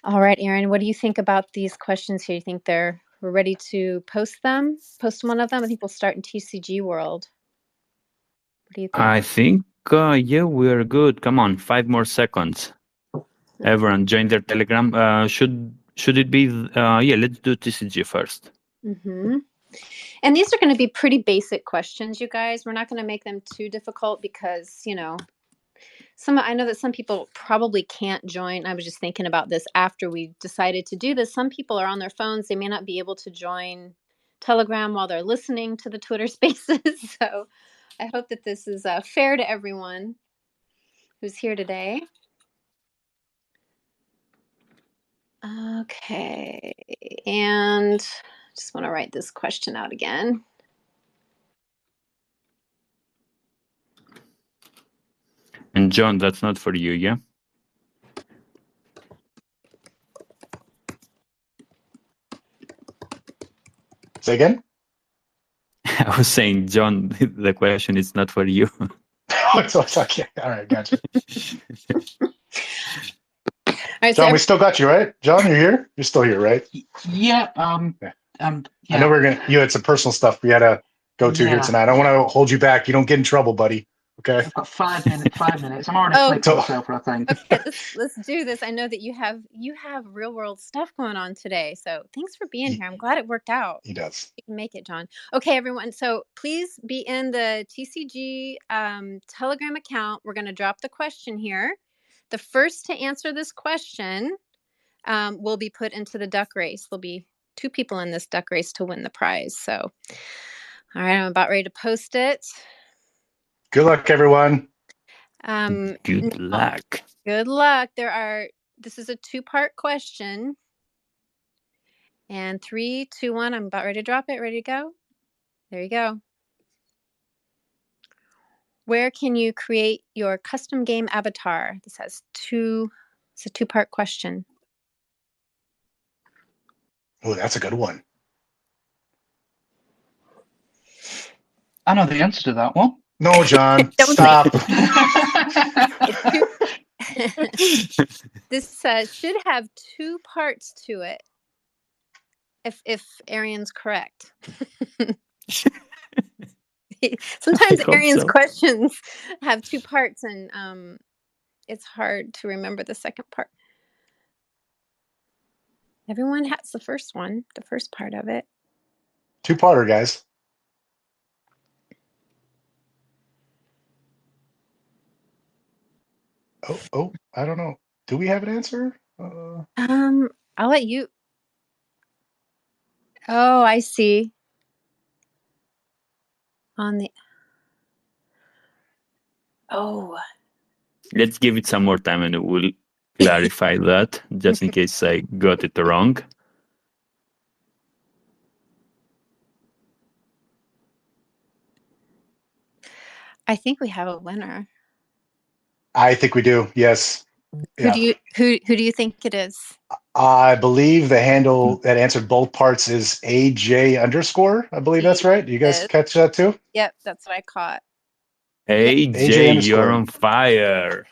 All right, Aaron, what do you think about these questions here? You think we're ready to post one of them? I think we'll start in TCG World. What do you think? I think, we're good. Come on, 5 more seconds. Everyone join their Telegram. Should it be, let's do TCG first. Mm-hmm. And these are going to be pretty basic questions, you guys. We're not going to make them too difficult because, I know that some people probably can't join. I was just thinking about this after we decided to do this. Some people are on their phones. They may not be able to join Telegram while they're listening to the Twitter Spaces. So I hope that this is fair to everyone. who's here today. Okay, and just want to write this question out again. And John, that's not for you, yeah? Say again? I was saying, John, the question is not for you. It's okay. All right, gotcha. All right, John, so we still got you, right? John, you're here? You're still here, right? Yeah. Yeah. Yeah. I know you had some personal stuff we had to go to here Yeah. tonight. I don't want to hold you back. You don't get in trouble, buddy. Okay. I've got 5 minutes. 5 minutes. I'm already Oh, asleep on the sofa, I think. okay, let's do this. I know that you have real world stuff going on today, so thanks for being here. I'm glad it worked out. He does. You can make it, John. Okay, everyone. So please be in the TCG Telegram account. We're going to drop the question here. The first to answer this question will be put into the duck race. There'll be 2 people in this duck race to win the prize. So, all right, I'm about ready to post it. Good luck, everyone. Good luck. Good luck. This is a 2-part question. And 3, 2, 1. I'm about ready to drop it. Ready to go? There you go. Where can you create your custom game avatar? This has it's a 2-part question. Oh, that's a good one. I know the answer to that one. No, John, Don't stop. This should have 2 parts to it. If Arian's correct. Sometimes Arian's questions have 2 parts, and it's hard to remember the second part. Everyone has the first one, the first part of it. 2-parter, guys. Oh, I don't know. Do we have an answer? I'll let you. Oh, I see. Let's give it some more time and we'll clarify that, just in case I got it wrong. I think we have a winner. I think we do. Yes. Who do you think it is? I believe the handle that answered both parts is AJ_. I believe that's right. Do you guys catch that too? Yep, that's what I caught. AJ, you're on fire.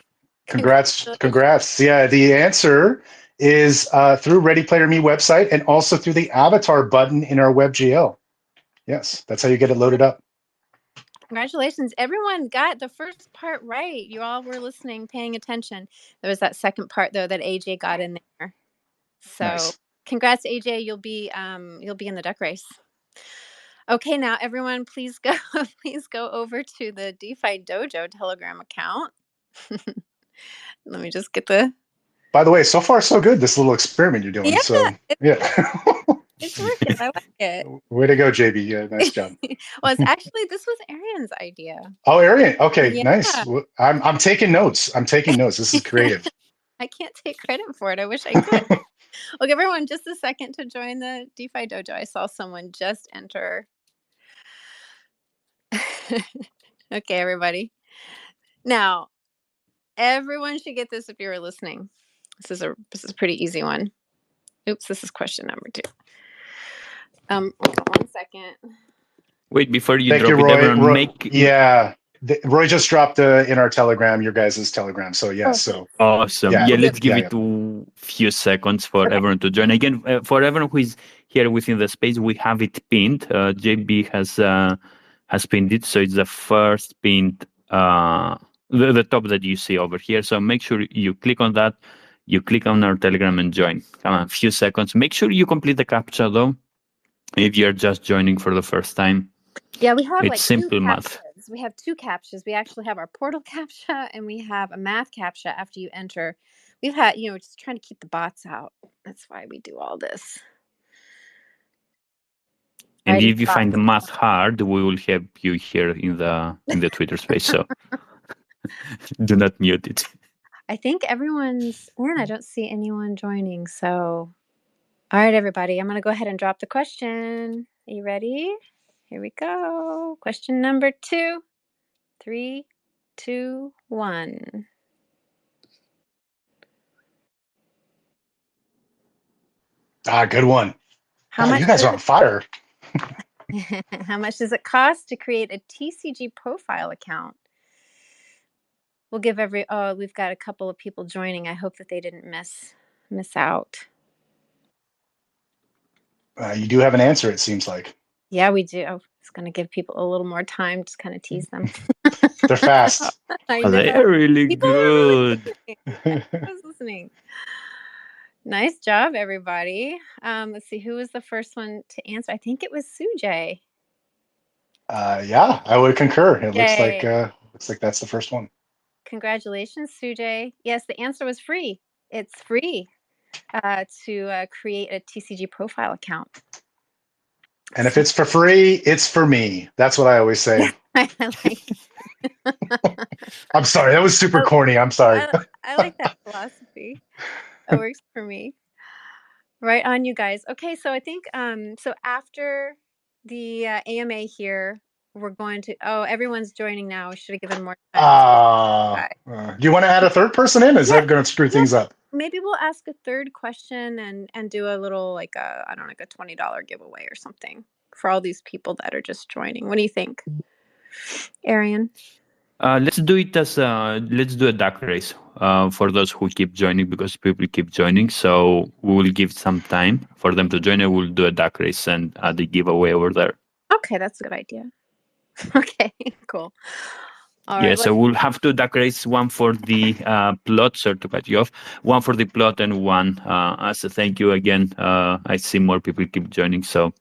Congrats. Yeah, the answer is through Ready Player Me website and also through the avatar button in our WebGL. Yes, that's how you get it loaded up. Congratulations. Everyone got the first part right. You all were listening, paying attention. There was that second part, though, that AJ got in there. So nice. Congrats, AJ. You'll be in the duck race. Okay, now everyone, please go over to the DefiDojo Telegram account. Let me just get the. By the way, so far so good. This little experiment you're doing. It's working. I like it. Way to go, JB. Yeah, nice job. Well, this was Arian's idea. Oh, Arian. Okay, nice. I'm taking notes. This is creative. I can't take credit for it. I wish I could. I'll give everyone just a second to join the DefiDojo. I saw someone just enter. Okay, everybody. Now, everyone should get this if you were listening. This is a pretty easy one. Oops, this is question number 2. 1 second. Wait, before you drop it, everyone, Roy just dropped in our Telegram, your guys' Telegram. So awesome. Yeah, let's give it a few seconds for everyone to join. Again, for everyone who is here within the space, we have it pinned. JB has pinned it, so it's the first pinned, the top that you see over here. So make sure you click on that. You click on our Telegram and join. Come on, a few seconds. Make sure you complete the captcha though, if you're just joining for the first time. Yeah, we have it's simple math. We have 2 captchas. We actually have our portal captcha and we have a math captcha after you enter. We've had, just trying to keep the bots out. That's why we do all this. And if you find the math hard, we will help you here in the Twitter space. So Do not mute it. I think everyone's in. I don't see anyone joining. So, all right, everybody, I'm going to go ahead and drop the question. Are you ready? Here we go. Question number 2. 3, 2, 1. Good one. How God, much you guys are on fire. how much does it cost to create a TCG profile account? We'll give we've got a couple of people joining. I hope that they didn't miss out. You do have an answer, it seems like. Yeah, we do. I was going to give people a little more time, just kind of tease them. They're fast. I Oh, they know. are really People are really good. listening. I was listening. Nice job, everybody. Let's see, who was the first one to answer? I think it was Sujay. Yeah, I would concur. It looks like Yay. that's the first one. Congratulations, Sujay. Yes, the answer was free. It's free to create a TCG profile account. And if it's for free, it's for me. That's what I always say. I like I'm sorry, that was super corny. I'm sorry. I like that philosophy. That works for me. Right on, you guys. Okay, so I think so after the AMA here, we're going to everyone's joining now. We should have given more time. Do you want to add a third person in? Is that going to screw things up? Maybe we'll ask a third question and do a little like a $20 giveaway or something for all these people that are just joining. What do you think, Arian? Let's do it as let's do a duck race for those who keep joining, because people keep joining. So we will give some time for them to join, and we'll do a duck race and the giveaway over there. Okay, that's a good idea. Okay, cool. All right, so we'll have 2 duck races, one for the plot, sorry to cut you off, one for the plot and one as a thank you again. I see more people keep joining, so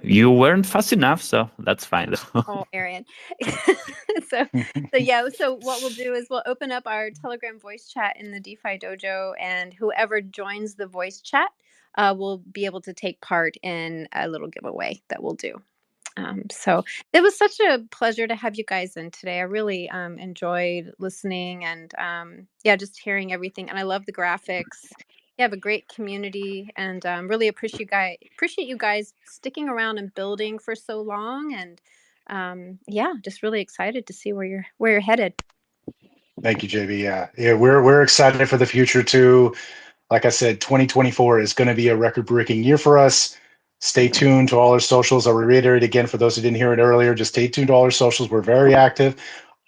you weren't fast enough, so that's fine. Oh, Arian. So what we'll do is we'll open up our Telegram voice chat in the DefiDojo, and whoever joins the voice chat will be able to take part in a little giveaway that we'll do. So it was such a pleasure to have you guys in today. I really enjoyed listening and just hearing everything. And I love the graphics. You have a great community, and really appreciate you guys sticking around and building for so long. And just really excited to see where you're headed. Thank you, JB. Yeah, we're excited for the future too. Like I said, 2024 is going to be a record-breaking year for us. Stay tuned to all our socials. I'll reiterate again for those who didn't hear it earlier. Just stay tuned to all our socials. We're very active.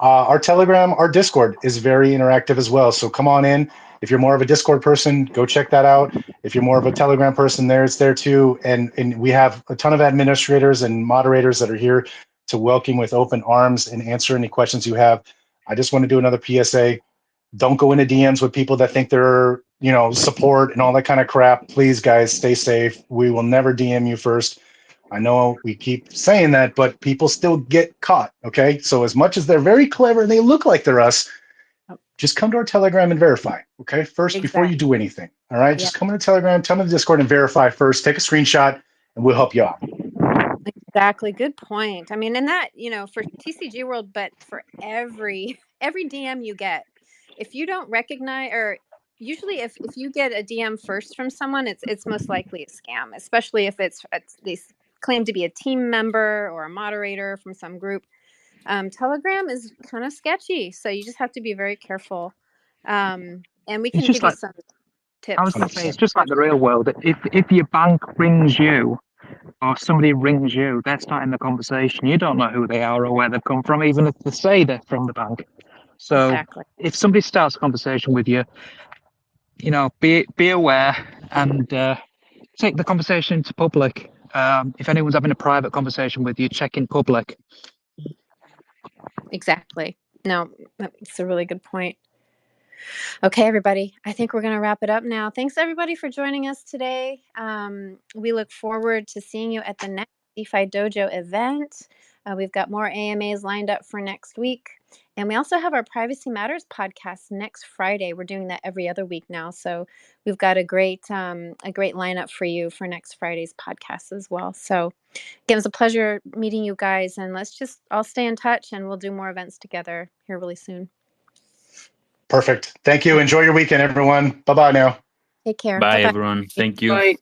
Our Telegram, our Discord is very interactive as well. So come on in. If you're more of a Discord person, go check that out. If you're more of a Telegram person, it's there too. And we have a ton of administrators and moderators that are here to welcome with open arms and answer any questions you have. I just want to do another PSA. Don't go into DMs with people that think they're, support and all that kind of crap. Please, guys, stay safe. We will never DM you first. I know we keep saying that, but people still get caught. Okay. So as much as they're very clever and they look like they're us, just come to our Telegram and verify. Okay. First, before you do anything. All right. Just come to the Telegram, come to the Discord and verify first. Take a screenshot and we'll help you out. Exactly. Good point. I mean, and that, for TCG World, but for every DM you get, if you don't recognize, or usually if you get a DM first from someone, it's most likely a scam, especially if they claim to be a team member or a moderator from some group. Telegram is kind of sketchy, so you just have to be very careful. And we can give you some tips. I was going to say, it's just like the real world. If your bank rings you, or somebody rings you, they're starting the conversation. You don't know who they are or where they've come from, even if they say they're from the bank. So if somebody starts a conversation with you, be aware and take the conversation to public. If anyone's having a private conversation with you, check in public. Exactly. No, that's a really good point. Okay, everybody, I think we're going to wrap it up now. Thanks, everybody, for joining us today. We look forward to seeing you at the next DefiDojo event. We've got more AMAs lined up for next week. And we also have our Privacy Matters podcast next Friday. We're doing that every other week now. So we've got a great lineup for you for next Friday's podcast as well. So again, it was a pleasure meeting you guys, and let's just all stay in touch, and we'll do more events together here really soon. Perfect. Thank you. Enjoy your weekend, everyone. Bye-bye now. Take care. Bye, Bye-bye. everyone. Thank you. Bye.